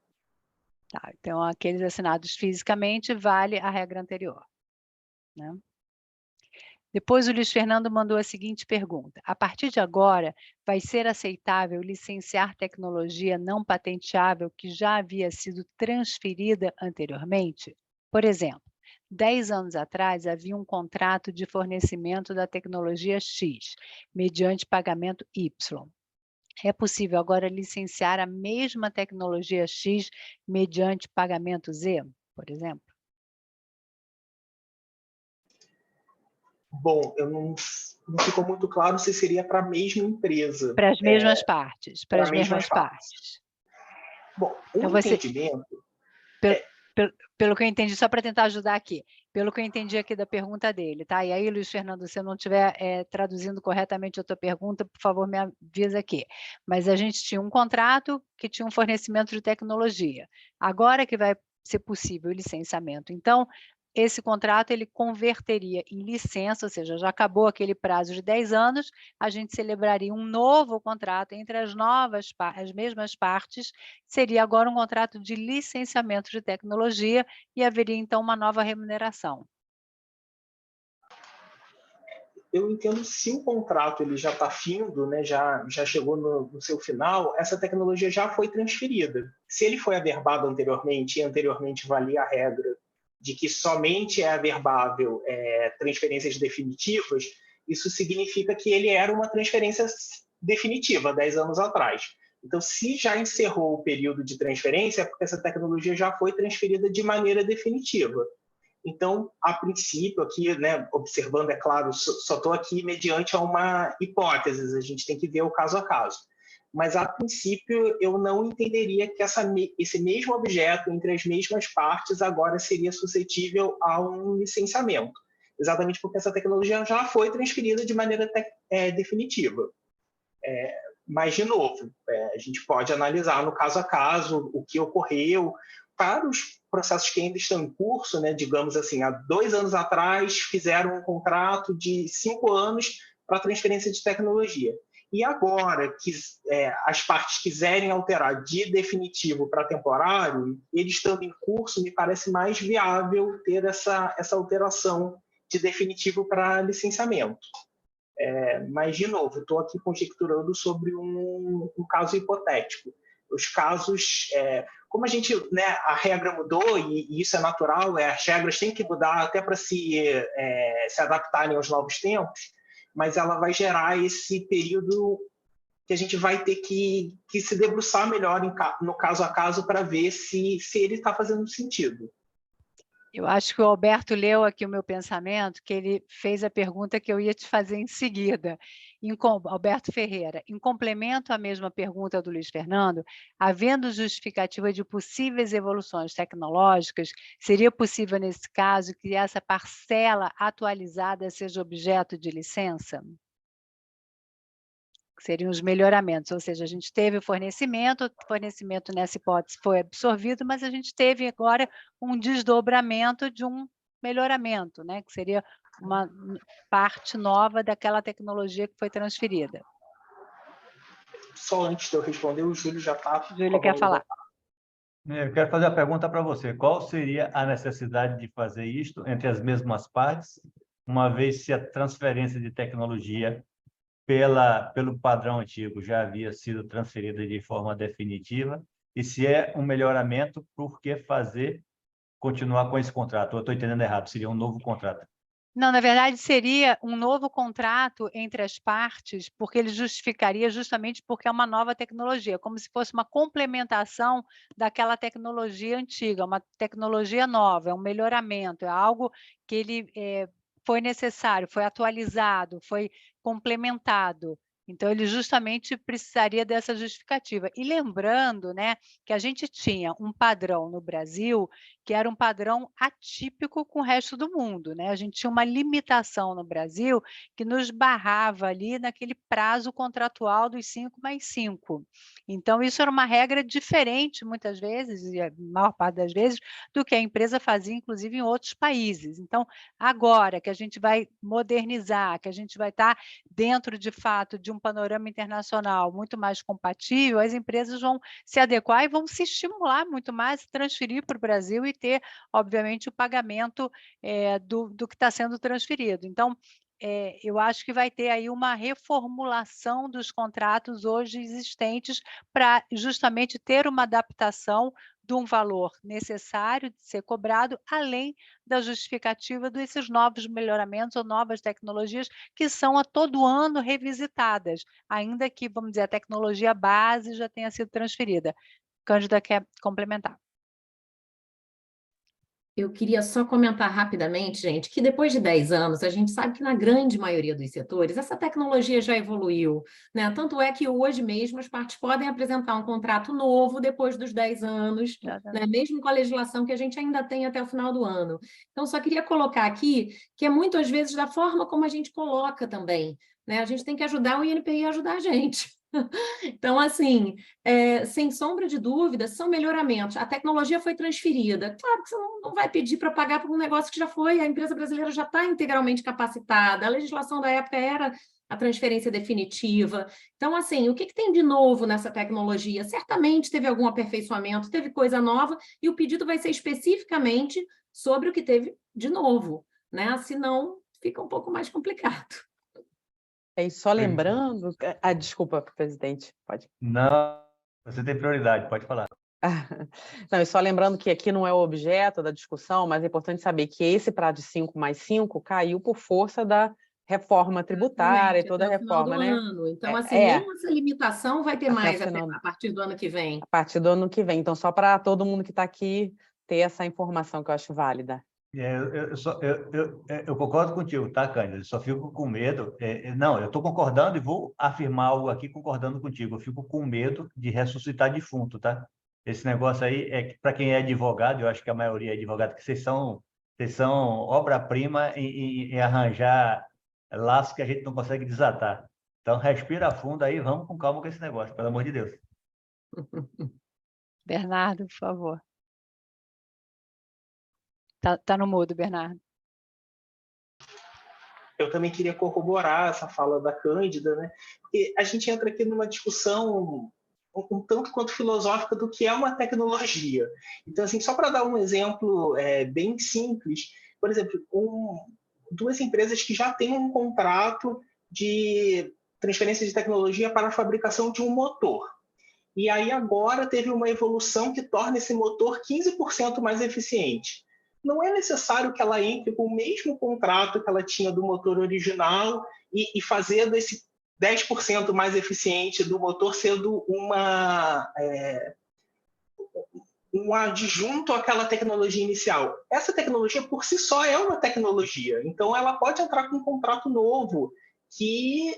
B: Tá, então, aqueles assinados fisicamente, vale a regra anterior, né? Depois o Luiz Fernando mandou a seguinte pergunta: a partir de agora, vai ser aceitável licenciar tecnologia não patenteável que já havia sido transferida anteriormente? Por exemplo, 10 anos atrás havia um contrato de fornecimento da tecnologia X, mediante pagamento Y. É possível agora licenciar a mesma tecnologia X mediante pagamento Z, por exemplo?
E: Bom, eu não ficou muito claro se seria para a mesma empresa.
B: Para as mesmas partes, para as mesmas partes.
E: Bom,
B: então,
E: entendimento...
B: Pelo que eu entendi, só para tentar ajudar aqui, pelo que eu entendi aqui da pergunta dele, tá? E aí, Luiz Fernando, se eu não estiver traduzindo corretamente a tua pergunta, por favor, me avisa aqui. Mas a gente tinha um contrato que tinha um fornecimento de tecnologia. Agora que vai ser possível o licenciamento, então, esse contrato ele converteria em licença, ou seja, já acabou aquele prazo de 10 anos, a gente celebraria um novo contrato entre as mesmas partes, seria agora um contrato de licenciamento de tecnologia e haveria, então, uma nova remuneração.
E: Eu entendo, se o contrato ele já está findo, né, já chegou no seu final, essa tecnologia já foi transferida. Se ele foi averbado anteriormente, e anteriormente valia a regra de que somente é averbável transferências definitivas, isso significa que ele era uma transferência definitiva, 10 anos atrás. Então, se já encerrou o período de transferência, é porque essa tecnologia já foi transferida de maneira definitiva. Então, a princípio, aqui, né, observando, é claro, só estou aqui mediante uma hipótese, a gente tem que ver o caso a caso. Mas, a princípio, eu não entenderia que esse mesmo objeto, entre as mesmas partes, agora seria suscetível a um licenciamento, exatamente porque essa tecnologia já foi transferida de maneira definitiva. Mas, de novo, a gente pode analisar no caso a caso o que ocorreu. Para os processos que ainda estão em curso, né, digamos assim, há 2 anos atrás fizeram um contrato de 5 anos para transferência de tecnologia. E agora que as partes quiserem alterar de definitivo para temporário, ele estando em curso, me parece mais viável ter essa alteração de definitivo para licenciamento. Mas, de novo, estou aqui conjecturando sobre um caso hipotético. Os casos, como a gente, né, a regra mudou, e isso é natural, as regras têm que mudar até para se adaptarem aos novos tempos, mas ela vai gerar esse período que a gente vai ter que se debruçar melhor no caso a caso para ver se ele está fazendo sentido.
B: Eu acho que o Alberto leu aqui o meu pensamento, que ele fez a pergunta que eu ia te fazer em seguida. Alberto Ferreira, em complemento à mesma pergunta do Luiz Fernando, havendo justificativa de possíveis evoluções tecnológicas, seria possível, nesse caso, que essa parcela atualizada seja objeto de licença? Que seriam os melhoramentos, ou seja, a gente teve o fornecimento nessa hipótese foi absorvido, mas a gente teve agora um desdobramento de um melhoramento, né, que seria uma parte nova daquela tecnologia que foi transferida.
E: Só antes de eu responder, o Júlio já está...
B: Júlio quer falar.
C: Eu quero fazer a pergunta para você. Qual seria a necessidade de fazer isto entre as mesmas partes, uma vez se a transferência de tecnologia pelo padrão antigo já havia sido transferida de forma definitiva, e se é um melhoramento, por que continuar com esse contrato? Eu estou entendendo errado, seria um novo contrato.
B: Não, na verdade, seria um novo contrato entre as partes, porque ele justificaria justamente porque é uma nova tecnologia, como se fosse uma complementação daquela tecnologia antiga, uma tecnologia nova, é um melhoramento, é algo que ele foi necessário, foi atualizado, foi complementado. Então, ele justamente precisaria dessa justificativa. E lembrando, né, que a gente tinha um padrão no Brasil que era um padrão atípico com o resto do mundo, né? A gente tinha uma limitação no Brasil que nos barrava ali naquele prazo contratual dos 5+5. Então, isso era uma regra diferente, muitas vezes, e a maior parte das vezes, do que a empresa fazia, inclusive, em outros países. Então, agora que a gente vai modernizar, que a gente vai estar dentro, de fato, de um panorama internacional muito mais compatível, as empresas vão se adequar e vão se estimular muito mais, transferir para o Brasil e ter, obviamente, o pagamento do que está sendo transferido. Então, eu acho que vai ter aí uma reformulação dos contratos hoje existentes para justamente ter uma adaptação de um valor necessário de ser cobrado, além da justificativa desses novos melhoramentos ou novas tecnologias que são a todo ano revisitadas, ainda que, vamos dizer, a tecnologia base já tenha sido transferida. Cândida quer complementar.
F: Eu queria só comentar rapidamente, gente, que depois de 10 anos, a gente sabe que na grande maioria dos setores, essa tecnologia já evoluiu, né? Tanto é que hoje mesmo as partes podem apresentar um contrato novo depois dos 10 anos, né? Mesmo com a legislação que a gente ainda tem até o final do ano. Então, só queria colocar aqui que é muito, às vezes, da forma como a gente coloca também, né? A gente tem que ajudar o INPI a ajudar a gente. Então, assim, sem sombra de dúvida, são melhoramentos. A tecnologia foi transferida. Claro que você não vai pedir para pagar por um negócio que já foi, a empresa brasileira já está integralmente capacitada, a legislação da época era a transferência definitiva. Então, assim, o que tem de novo nessa tecnologia? Certamente teve algum aperfeiçoamento, teve coisa nova, e o pedido vai ser especificamente sobre o que teve de novo, né? Senão, fica um pouco mais complicado.
H: E só lembrando... desculpa, presidente, pode.
C: Não, você tem prioridade, pode falar.
H: Não, e só lembrando que aqui não é o objeto da discussão, mas é importante saber que esse prazo de 5+5 caiu por força da reforma tributária e toda a reforma, né?
F: Ano. Então, assim, nem essa limitação vai ter mais a partir do ano que vem.
H: A partir do ano que vem. Então, só para todo mundo que está aqui ter essa informação que eu acho válida.
C: Eu concordo contigo, tá, Cândida? Eu só fico com medo. Não, eu estou concordando e vou afirmar algo aqui concordando contigo. Eu fico com medo de ressuscitar defunto, tá? Esse negócio aí é que, para quem é advogado, eu acho que a maioria é advogado, que vocês são obra-prima em arranjar laços que a gente não consegue desatar. Então, respira fundo aí, vamos com calma com esse negócio, pelo amor de Deus.
B: Bernardo, por favor. Tá no mudo, Bernardo.
E: Eu também queria corroborar essa fala da Cândida, né? Porque a gente entra aqui numa discussão um tanto quanto filosófica do que é uma tecnologia. Então, assim, só para dar um exemplo bem simples, por exemplo, duas empresas que já têm um contrato de transferência de tecnologia para a fabricação de um motor. E aí agora teve uma evolução que torna esse motor 15% mais eficiente. Não é necessário que ela entre com o mesmo contrato que ela tinha do motor original e fazer desse 10% mais eficiente do motor sendo um adjunto àquela tecnologia inicial. Essa tecnologia, por si só, é uma tecnologia. Então, ela pode entrar com um contrato novo que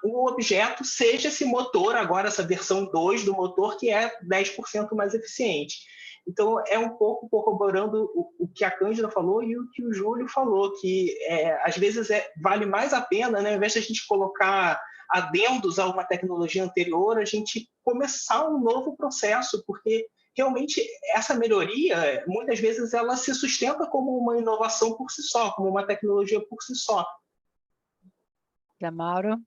E: o objeto seja esse motor, agora essa versão 2 do motor, que é 10% mais eficiente. Então, é um pouco corroborando o que a Cândida falou e o que o Júlio falou, que às vezes vale mais a pena, né, ao invés de a gente colocar adendos a uma tecnologia anterior, a gente começar um novo processo, porque realmente essa melhoria, muitas vezes, ela se sustenta como uma inovação por si só, como uma tecnologia por si só.
B: Mauro?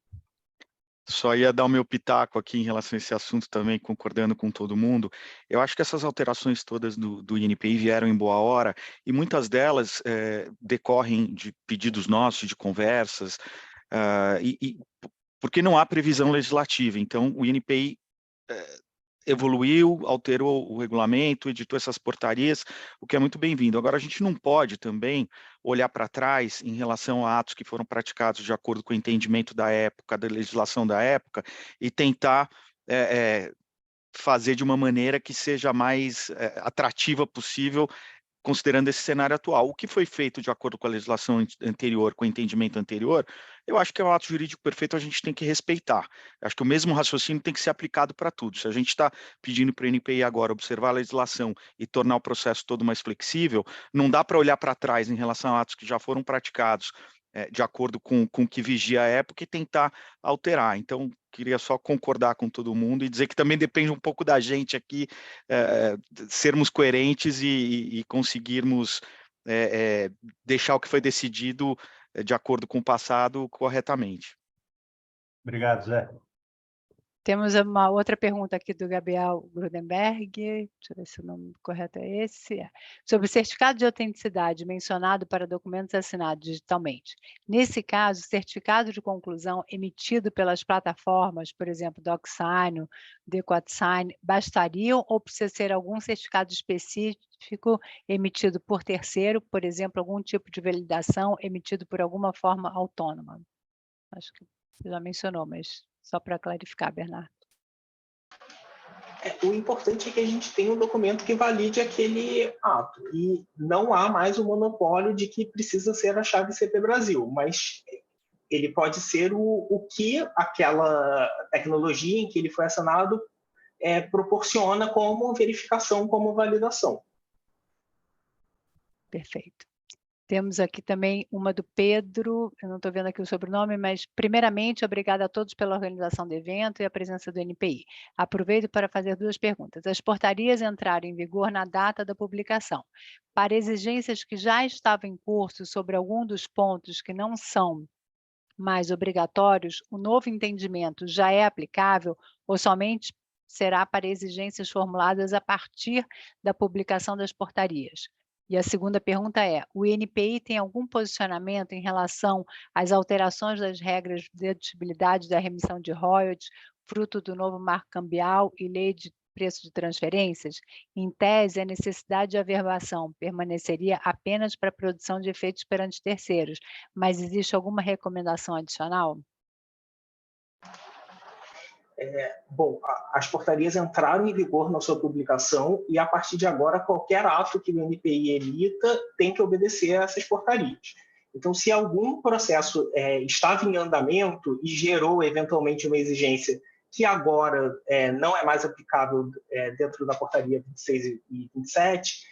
I: Só ia dar o meu pitaco aqui em relação a esse assunto também, concordando com todo mundo. Eu acho que essas alterações todas do INPI vieram em boa hora, e muitas delas decorrem de pedidos nossos, de conversas, porque não há previsão legislativa. Então, o INPI evoluiu, alterou o regulamento, editou essas portarias, o que é muito bem-vindo. Agora, a gente não pode também olhar para trás em relação a atos que foram praticados de acordo com o entendimento da época, da legislação da época, e tentar fazer de uma maneira que seja mais atrativa possível considerando esse cenário atual. O que foi feito de acordo com a legislação anterior, com o entendimento anterior, eu acho que é um ato jurídico perfeito, a gente tem que respeitar. Acho que o mesmo raciocínio tem que ser aplicado para tudo. Se a gente está pedindo para o NPI agora observar a legislação e tornar o processo todo mais flexível, não dá para olhar para trás em relação a atos que já foram praticados de acordo com o que vigia a época e tentar alterar. Então, queria só concordar com todo mundo e dizer que também depende um pouco da gente aqui sermos coerentes e conseguirmos deixar o que foi decidido de acordo com o passado corretamente.
C: Obrigado, Zé.
B: Temos uma outra pergunta aqui do Gabriel Grudenberg, deixa eu ver se o nome correto é esse. Sobre o certificado de autenticidade mencionado para documentos assinados digitalmente. Nesse caso, o certificado de conclusão emitido pelas plataformas, por exemplo, DocSign, DequadSign, bastariam ou precisa ser algum certificado específico emitido por terceiro, por exemplo, algum tipo de validação emitido por alguma forma autônoma? Acho que você já mencionou, mas só para clarificar, Bernardo.
E: O importante é que a gente tenha um documento que valide aquele ato. E não há mais o monopólio de que precisa ser a chave CP Brasil, mas ele pode ser o que aquela tecnologia em que ele foi assinado proporciona como verificação, como validação.
B: Perfeito. Temos aqui também uma do Pedro, eu não estou vendo aqui o sobrenome, mas primeiramente, obrigada a todos pela organização do evento e a presença do NPI. Aproveito para fazer duas perguntas. As portarias entraram em vigor na data da publicação. Para exigências que já estavam em curso sobre algum dos pontos que não são mais obrigatórios, o novo entendimento já é aplicável ou somente será para exigências formuladas a partir da publicação das portarias? E a segunda pergunta é, o INPI tem algum posicionamento em relação às alterações das regras de dedutibilidade da remissão de royalties, fruto do novo marco cambial e lei de preço de transferências? Em tese, a necessidade de averbação permaneceria apenas para a produção de efeitos perante terceiros, mas existe alguma recomendação adicional?
E: Bom, as portarias entraram em vigor na sua publicação e, a partir de agora, qualquer ato que o NPI emita tem que obedecer a essas portarias. Então, se algum processo estava em andamento e gerou, eventualmente, uma exigência que agora não é mais aplicável dentro da portaria 26 e 27,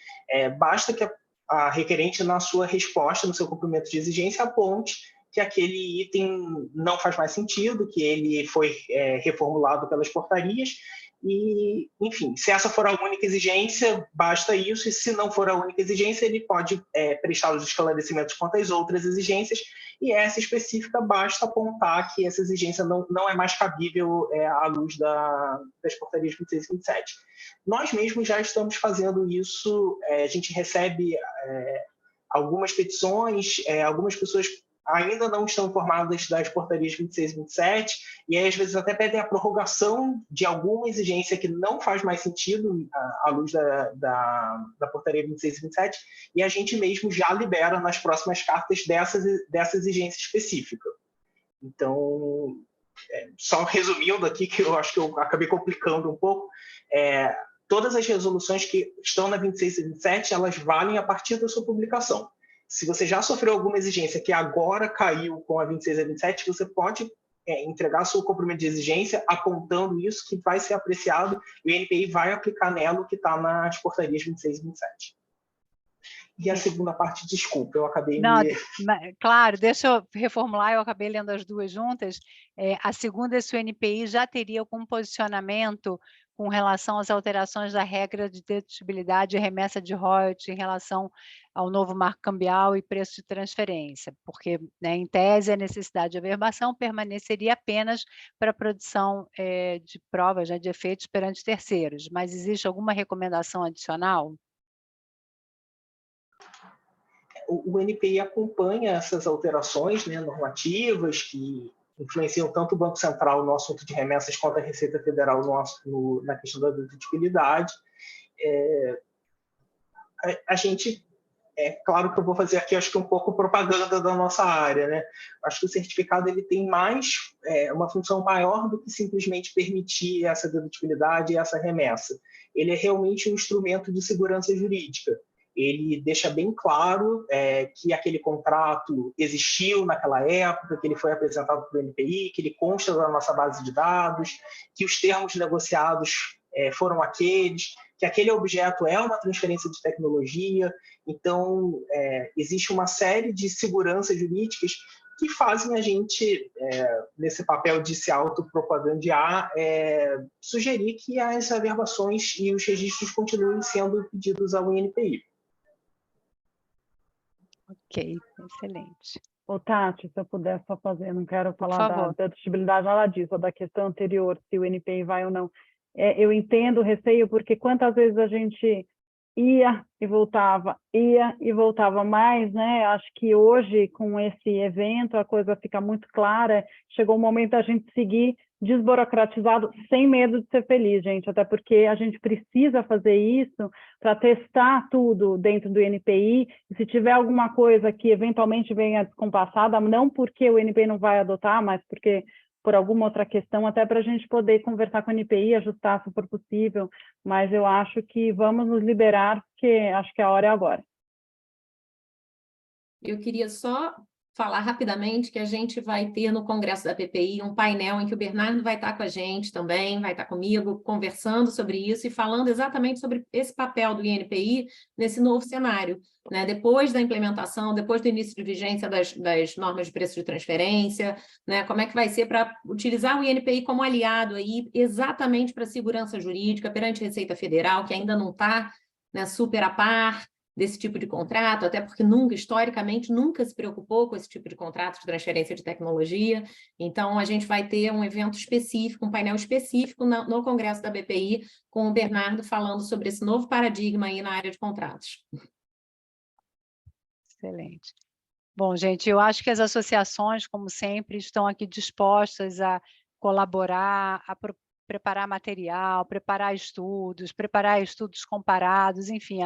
E: basta que a requerente, na sua resposta, no seu cumprimento de exigência, aponte que aquele item não faz mais sentido, que ele foi reformulado pelas portarias, e, enfim, se essa for a única exigência, basta isso, e se não for a única exigência, ele pode prestar os esclarecimentos quanto às outras exigências, e essa específica basta apontar que essa exigência não é mais cabível à luz das portarias 26 e 27. Nós mesmos já estamos fazendo isso, a gente recebe algumas petições, algumas pessoas ainda não estão informadas das portarias 26 e 27, e aí, às vezes, até pedem a prorrogação de alguma exigência que não faz mais sentido à luz da portaria 26 e 27, e a gente mesmo já libera nas próximas cartas dessa exigência específica. Então, só resumindo aqui, que eu acho que eu acabei complicando um pouco, todas as resoluções que estão na 26 e 27, elas valem a partir da sua publicação. Se você já sofreu alguma exigência que agora caiu com a 26 e 27, você pode entregar seu cumprimento de exigência apontando isso, que vai ser apreciado, e o NPI vai aplicar nela o que está nas portarias 26 e 27. E a segunda parte, desculpa, eu acabei
B: Claro, deixa eu reformular, eu acabei lendo as duas juntas. A segunda é se o NPI já teria algum posicionamento com relação às alterações da regra de dedutibilidade e remessa de royalties em relação ao novo marco cambial e preço de transferência, porque, em tese, a necessidade de averbação permaneceria apenas para a produção de provas, de efeitos perante terceiros, mas existe alguma recomendação adicional?
E: O NPI acompanha essas alterações normativas que influenciam tanto o Banco Central no assunto de remessas quanto a Receita Federal na questão da dedutibilidade. A gente, claro que eu vou fazer aqui, acho que um pouco propaganda da nossa área, né? Acho que o certificado ele tem uma função maior do que simplesmente permitir essa dedutibilidade e essa remessa. Ele é realmente um instrumento de segurança jurídica. ele deixa bem claro que aquele contrato existiu naquela época, que ele foi apresentado para o NPI, que ele consta da nossa base de dados, que os termos negociados foram aqueles, que aquele objeto é uma transferência de tecnologia. Então, existe uma série de seguranças jurídicas que fazem a gente, nesse papel de se autopropagandear, sugerir que as averbações e os registros continuem sendo pedidos ao INPI.
B: Ok, excelente.
G: Ô, Tati, se eu puder só fazer, não quero falar da dedutíbilidade, nada disso, da questão anterior, se o NPI vai ou não. Eu entendo o receio, porque quantas vezes a gente ia e voltava mais, né? Acho que hoje, com esse evento, a coisa fica muito clara. Chegou o momento da gente seguir desburocratizado, sem medo de ser feliz, gente, até porque a gente precisa fazer isso para testar tudo dentro do INPI, e se tiver alguma coisa que eventualmente venha descompassada, não porque o INPI não vai adotar, mas porque por alguma outra questão, até para a gente poder conversar com o NPI, ajustar se for possível, mas eu acho que vamos nos liberar, porque acho que a hora é agora.
F: Eu queria só falar rapidamente que a gente vai ter no Congresso da PPI um painel em que o Bernardo vai estar com a gente também, vai estar comigo, conversando sobre isso e falando exatamente sobre esse papel do INPI nesse novo cenário, né? Depois da implementação, depois do início de vigência das normas de preço de transferência, né? Como é que vai ser para utilizar o INPI como aliado aí exatamente para a segurança jurídica perante a Receita Federal, que ainda não está, né, super a par desse tipo de contrato, até porque historicamente, nunca se preocupou com esse tipo de contrato de transferência de tecnologia. Então, a gente vai ter um evento específico, um painel específico no Congresso da BPI, com o Bernardo falando sobre esse novo paradigma aí na área de contratos.
B: Excelente. Bom, gente, eu acho que as associações, como sempre, estão aqui dispostas a colaborar, a preparar material, preparar estudos comparados, enfim,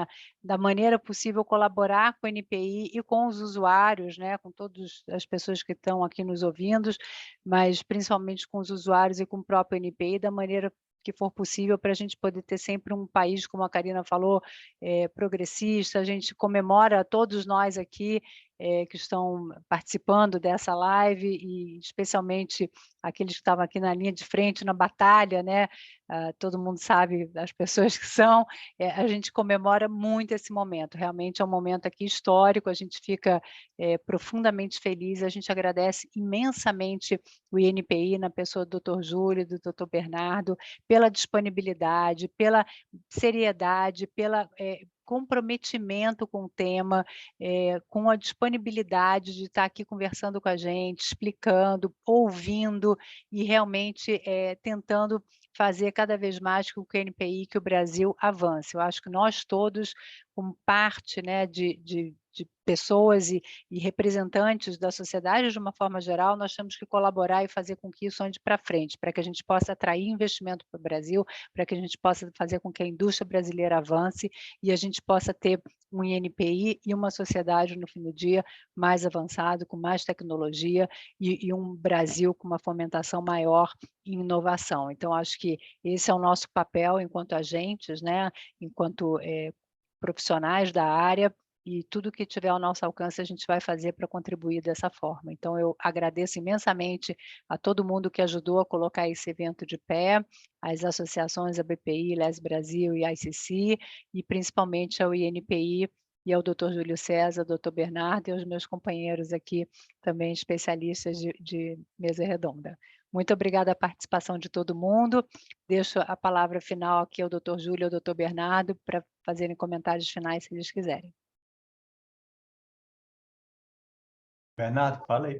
B: da maneira possível colaborar com o NPI e com os usuários, né, com todas as pessoas que estão aqui nos ouvindo, mas principalmente com os usuários e com o próprio NPI, da maneira que for possível, para a gente poder ter sempre um país, como a Karina falou, progressista. A gente comemora todos nós aqui que estão participando dessa live, e especialmente aqueles que estavam aqui na linha de frente, na batalha, né? Todo mundo sabe as pessoas que são. A gente comemora muito esse momento, realmente é um momento aqui histórico, a gente fica profundamente feliz, a gente agradece imensamente o INPI, na pessoa do Dr. Júlio, do Dr. Bernardo, pela disponibilidade, pela seriedade, pela comprometimento com o tema, com a disponibilidade de estar aqui conversando com a gente, explicando, ouvindo e realmente tentando fazer cada vez mais com que o NPI, que o Brasil avance. Eu acho que nós todos, como parte, né, de pessoas e representantes da sociedade de uma forma geral, nós temos que colaborar e fazer com que isso ande para frente, para que a gente possa atrair investimento para o Brasil, para que a gente possa fazer com que a indústria brasileira avance e a gente possa ter um INPI e uma sociedade, no fim do dia, mais avançado, com mais tecnologia e um Brasil com uma fomentação maior em inovação. Então, acho que esse é o nosso papel enquanto agentes, né, enquanto profissionais da área, e tudo que tiver ao nosso alcance a gente vai fazer para contribuir dessa forma. Então, eu agradeço imensamente a todo mundo que ajudou a colocar esse evento de pé, as associações, a BPI, LES Brasil e a ICC, e principalmente ao INPI e ao Dr. Júlio César, Dr. Bernardo e aos meus companheiros aqui, também especialistas de mesa redonda. Muito obrigada a participação de todo mundo. Deixo a palavra final aqui ao Dr. Júlio e ao Dr. Bernardo para fazerem comentários finais, se eles quiserem.
C: Bernardo, fala aí.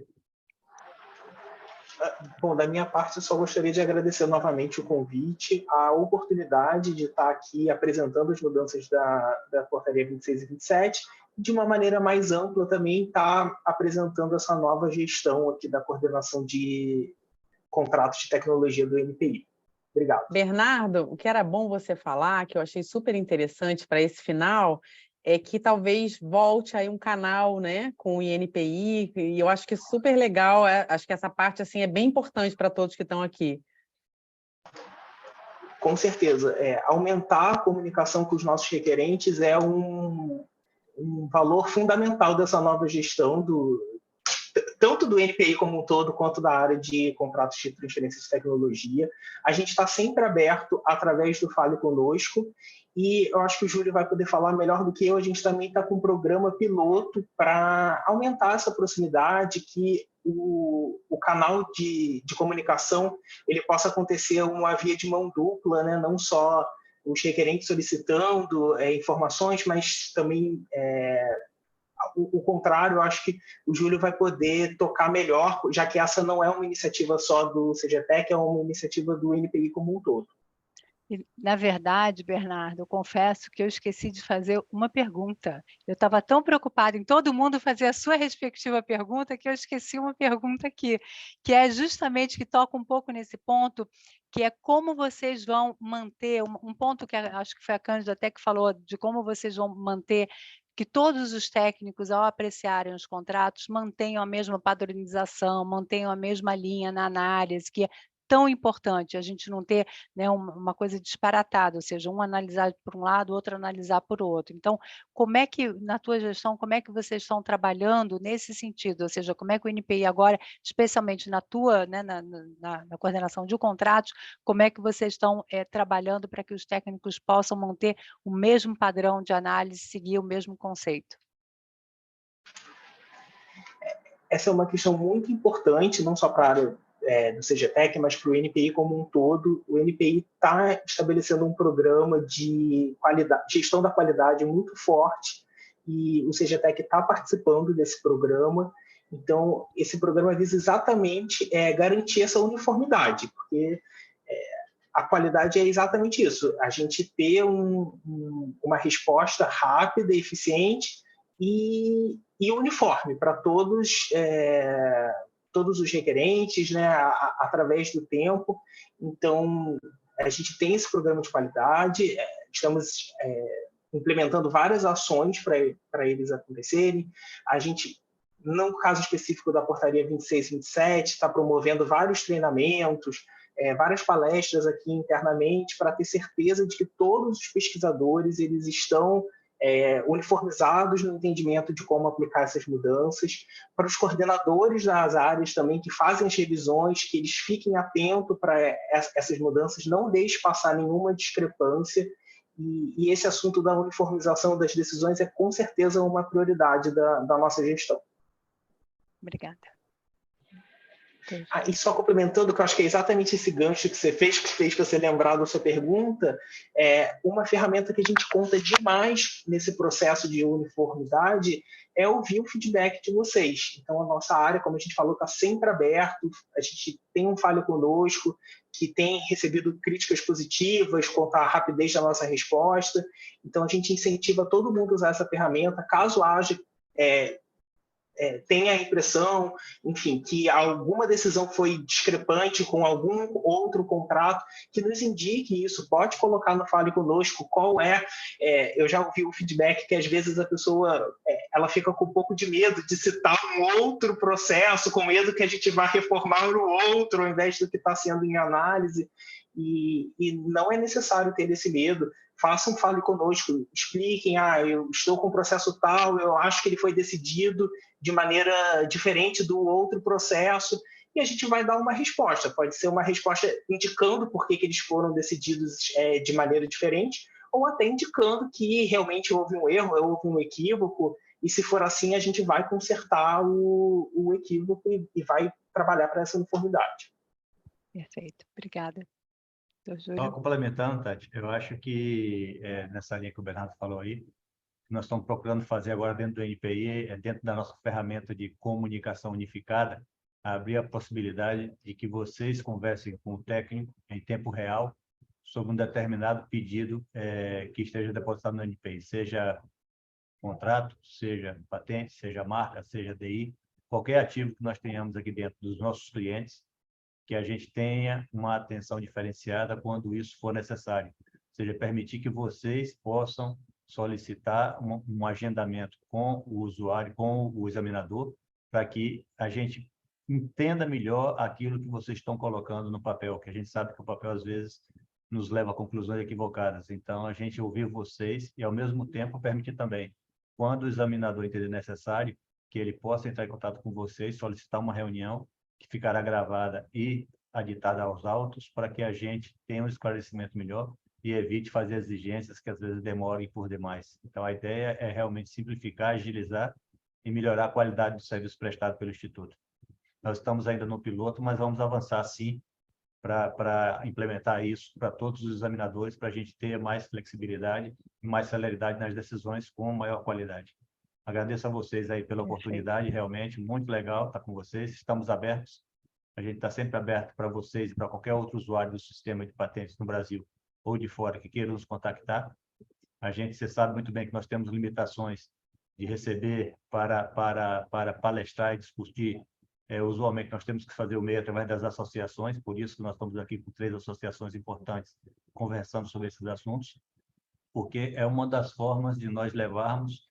E: Bom, da minha parte, eu só gostaria de agradecer novamente o convite, a oportunidade de estar aqui apresentando as mudanças da Portaria 26 e 27, e de uma maneira mais ampla também estar apresentando essa nova gestão aqui da coordenação de contratos de tecnologia do NPI. Obrigado.
H: Bernardo, o que era bom você falar, que eu achei super interessante para esse final, é que talvez volte aí um canal, né, com o INPI, e eu acho que é super legal, acho que essa parte assim, é bem importante para todos que estão aqui.
E: Com certeza. Aumentar a comunicação com os nossos requerentes é um um valor fundamental dessa nova gestão, tanto do NPI como um todo, quanto da área de contratos de transferência de tecnologia. A gente está sempre aberto através do Fale Conosco, e eu acho que o Júlio vai poder falar melhor do que eu. A gente também está com um programa piloto para aumentar essa proximidade, que o canal de comunicação ele possa acontecer uma via de mão dupla, né? Não só os requerentes solicitando informações, mas também o contrário. Eu acho que o Júlio vai poder tocar melhor, já que essa não é uma iniciativa só do CGTEC, é uma iniciativa do NPI como um todo.
B: E, na verdade, Bernardo, eu confesso que eu esqueci de fazer uma pergunta. Eu estava tão preocupada em todo mundo fazer a sua respectiva pergunta que eu esqueci uma pergunta aqui, que é justamente que toca um pouco nesse ponto, que é como vocês vão manter, um ponto que acho que foi a Cândida até que falou, de como vocês vão manter que todos os técnicos, ao apreciarem os contratos, mantenham a mesma padronização, mantenham a mesma linha na análise, que é tão importante a gente não ter, né, uma coisa disparatada, ou seja, um analisar por um lado, outro analisar por outro. Então, como é que, na tua gestão, como é que vocês estão trabalhando nesse sentido? Ou seja, como é que o NPI agora, especialmente na tua, né, na coordenação de contratos, como é que vocês estão trabalhando para que os técnicos possam manter o mesmo padrão de análise, seguir o mesmo conceito?
E: Essa é uma questão muito importante, não só para a área do CGTEC, mas para o NPI como um todo. O NPI está estabelecendo um programa de gestão da qualidade muito forte, e o CGTEC está participando desse programa. Então, esse programa visa exatamente garantir essa uniformidade, porque a qualidade é exatamente isso, a gente ter uma resposta rápida, eficiente e uniforme para todos os requerentes, né, através do tempo. Então, a gente tem esse programa de qualidade, estamos implementando várias ações para eles acontecerem. A gente, no caso específico da portaria 2627, está promovendo vários treinamentos, várias palestras aqui internamente, para ter certeza de que todos os pesquisadores eles estão uniformizados no entendimento de como aplicar essas mudanças. Para os coordenadores das áreas também que fazem as revisões, que eles fiquem atentos para essas mudanças, não deixe passar nenhuma discrepância. E esse assunto da uniformização das decisões é com certeza uma prioridade da nossa gestão.
B: Obrigada.
E: E só complementando, que eu acho que é exatamente esse gancho que você fez, que fez você lembrar da sua pergunta, uma ferramenta que a gente conta demais nesse processo de uniformidade é ouvir o feedback de vocês. Então, a nossa área, como a gente falou, está sempre aberto, a gente tem um Fale Conosco, que tem recebido críticas positivas quanto à rapidez da nossa resposta. Então, a gente incentiva todo mundo a usar essa ferramenta, caso haja tem a impressão, enfim, que alguma decisão foi discrepante com algum outro contrato, que nos indique isso, pode colocar no Fale Conosco qual eu já ouvi o feedback que às vezes a pessoa ela fica com um pouco de medo de citar um outro processo, com medo que a gente vá reformar o outro ao invés do que está sendo em análise, e não é necessário ter esse medo. Façam um Fale Conosco, expliquem, eu estou com um processo tal, eu acho que ele foi decidido de maneira diferente do outro processo, e a gente vai dar uma resposta. Pode ser uma resposta indicando por que eles foram decididos de maneira diferente, ou até indicando que realmente houve um erro, houve um equívoco, e se for assim, a gente vai consertar o equívoco e vai trabalhar para essa uniformidade.
B: Perfeito, obrigada.
C: Só complementando, Tati, eu acho que nessa linha que o Bernardo falou aí, nós estamos procurando fazer agora dentro do NPI, dentro da nossa ferramenta de comunicação unificada, abrir a possibilidade de que vocês conversem com o técnico em tempo real sobre um determinado pedido que esteja depositado no NPI, seja contrato, seja patente, seja marca, seja DI, qualquer ativo que nós tenhamos aqui dentro dos nossos clientes, que a gente tenha uma atenção diferenciada quando isso for necessário. Ou seja, permitir que vocês possam solicitar um agendamento com o usuário, com o examinador, para que a gente entenda melhor aquilo que vocês estão colocando no papel, que a gente sabe que o papel, às vezes, nos leva a conclusões equivocadas. Então, a gente ouvir vocês e, ao mesmo tempo, permitir também quando o examinador entender necessário, que ele possa entrar em contato com vocês, solicitar uma reunião que ficará gravada e aditada aos autos, para que a gente tenha um esclarecimento melhor e evite fazer exigências que às vezes demorem por demais. Então, a ideia é realmente simplificar, agilizar e melhorar a qualidade do serviço prestado pelo Instituto. Nós estamos ainda no piloto, mas vamos avançar sim para implementar isso para todos os examinadores, para a gente ter mais flexibilidade e mais celeridade nas decisões com maior qualidade. Agradeço a vocês aí pela oportunidade, realmente, muito legal estar com vocês, estamos abertos, a gente está sempre aberto para vocês e para qualquer outro usuário do sistema de patentes no Brasil ou de fora que queira nos contactar. Você sabe muito bem que nós temos limitações de receber para palestrar e discutir. Usualmente, nós temos que fazer o meio através das associações, por isso que nós estamos aqui com 3 associações importantes conversando sobre esses assuntos, porque é uma das formas de nós levarmos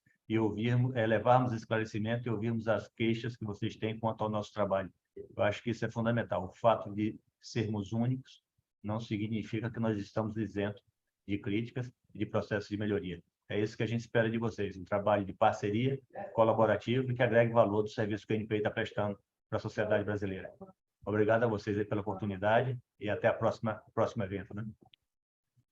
C: esclarecimento e ouvirmos as queixas que vocês têm quanto ao nosso trabalho. Eu acho que isso é fundamental. O fato de sermos únicos não significa que nós estamos isentos de críticas e de processos de melhoria. É isso que a gente espera de vocês, um trabalho de parceria, colaborativo e que agregue valor do serviço que o NPI está prestando para a sociedade brasileira. Obrigado a vocês aí pela oportunidade e até o próximo evento, né?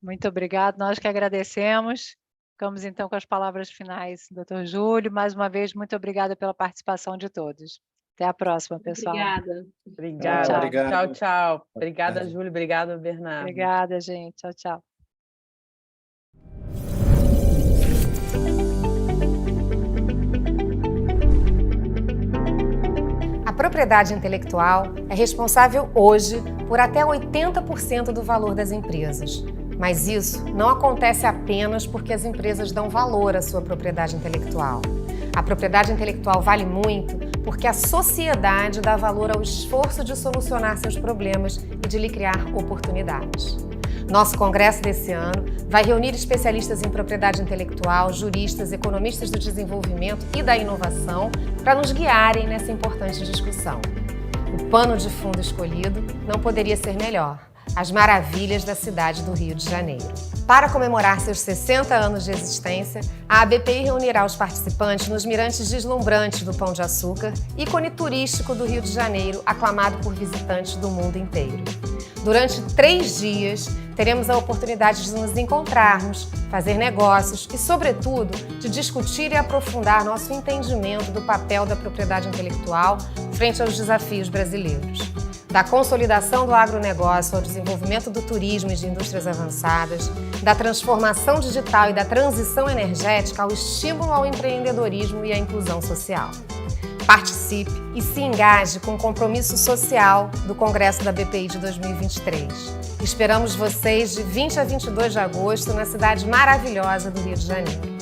B: Muito obrigado, nós que agradecemos. Ficamos então com as palavras finais, doutor Júlio. Mais uma vez, muito obrigada pela participação de todos. Até a próxima, pessoal.
F: Obrigada.
H: Obrigada.
B: Tchau,
H: Tchau,
D: tchau.
H: tchau. Obrigada, Júlio. Obrigada, Bernardo.
B: Obrigada, gente. Tchau, tchau.
A: A propriedade intelectual é responsável hoje por até 80% do valor das empresas. Mas isso não acontece apenas porque as empresas dão valor à sua propriedade intelectual. A propriedade intelectual vale muito porque a sociedade dá valor ao esforço de solucionar seus problemas e de lhe criar oportunidades. Nosso congresso desse ano vai reunir especialistas em propriedade intelectual, juristas, economistas do desenvolvimento e da inovação para nos guiarem nessa importante discussão. O pano de fundo escolhido não poderia ser melhor: as maravilhas da cidade do Rio de Janeiro. Para comemorar seus 60 anos de existência, a ABPI reunirá os participantes nos mirantes deslumbrantes do Pão de Açúcar, ícone turístico do Rio de Janeiro, aclamado por visitantes do mundo inteiro. Durante 3 dias, teremos a oportunidade de nos encontrarmos, fazer negócios e, sobretudo, de discutir e aprofundar nosso entendimento do papel da propriedade intelectual frente aos desafios brasileiros. Da consolidação do agronegócio ao desenvolvimento do turismo e de indústrias avançadas, da transformação digital e da transição energética ao estímulo ao empreendedorismo e à inclusão social. Participe e se engaje com o compromisso social do Congresso da BPI de 2023. Esperamos vocês de 20 a 22 de agosto na cidade maravilhosa do Rio de Janeiro.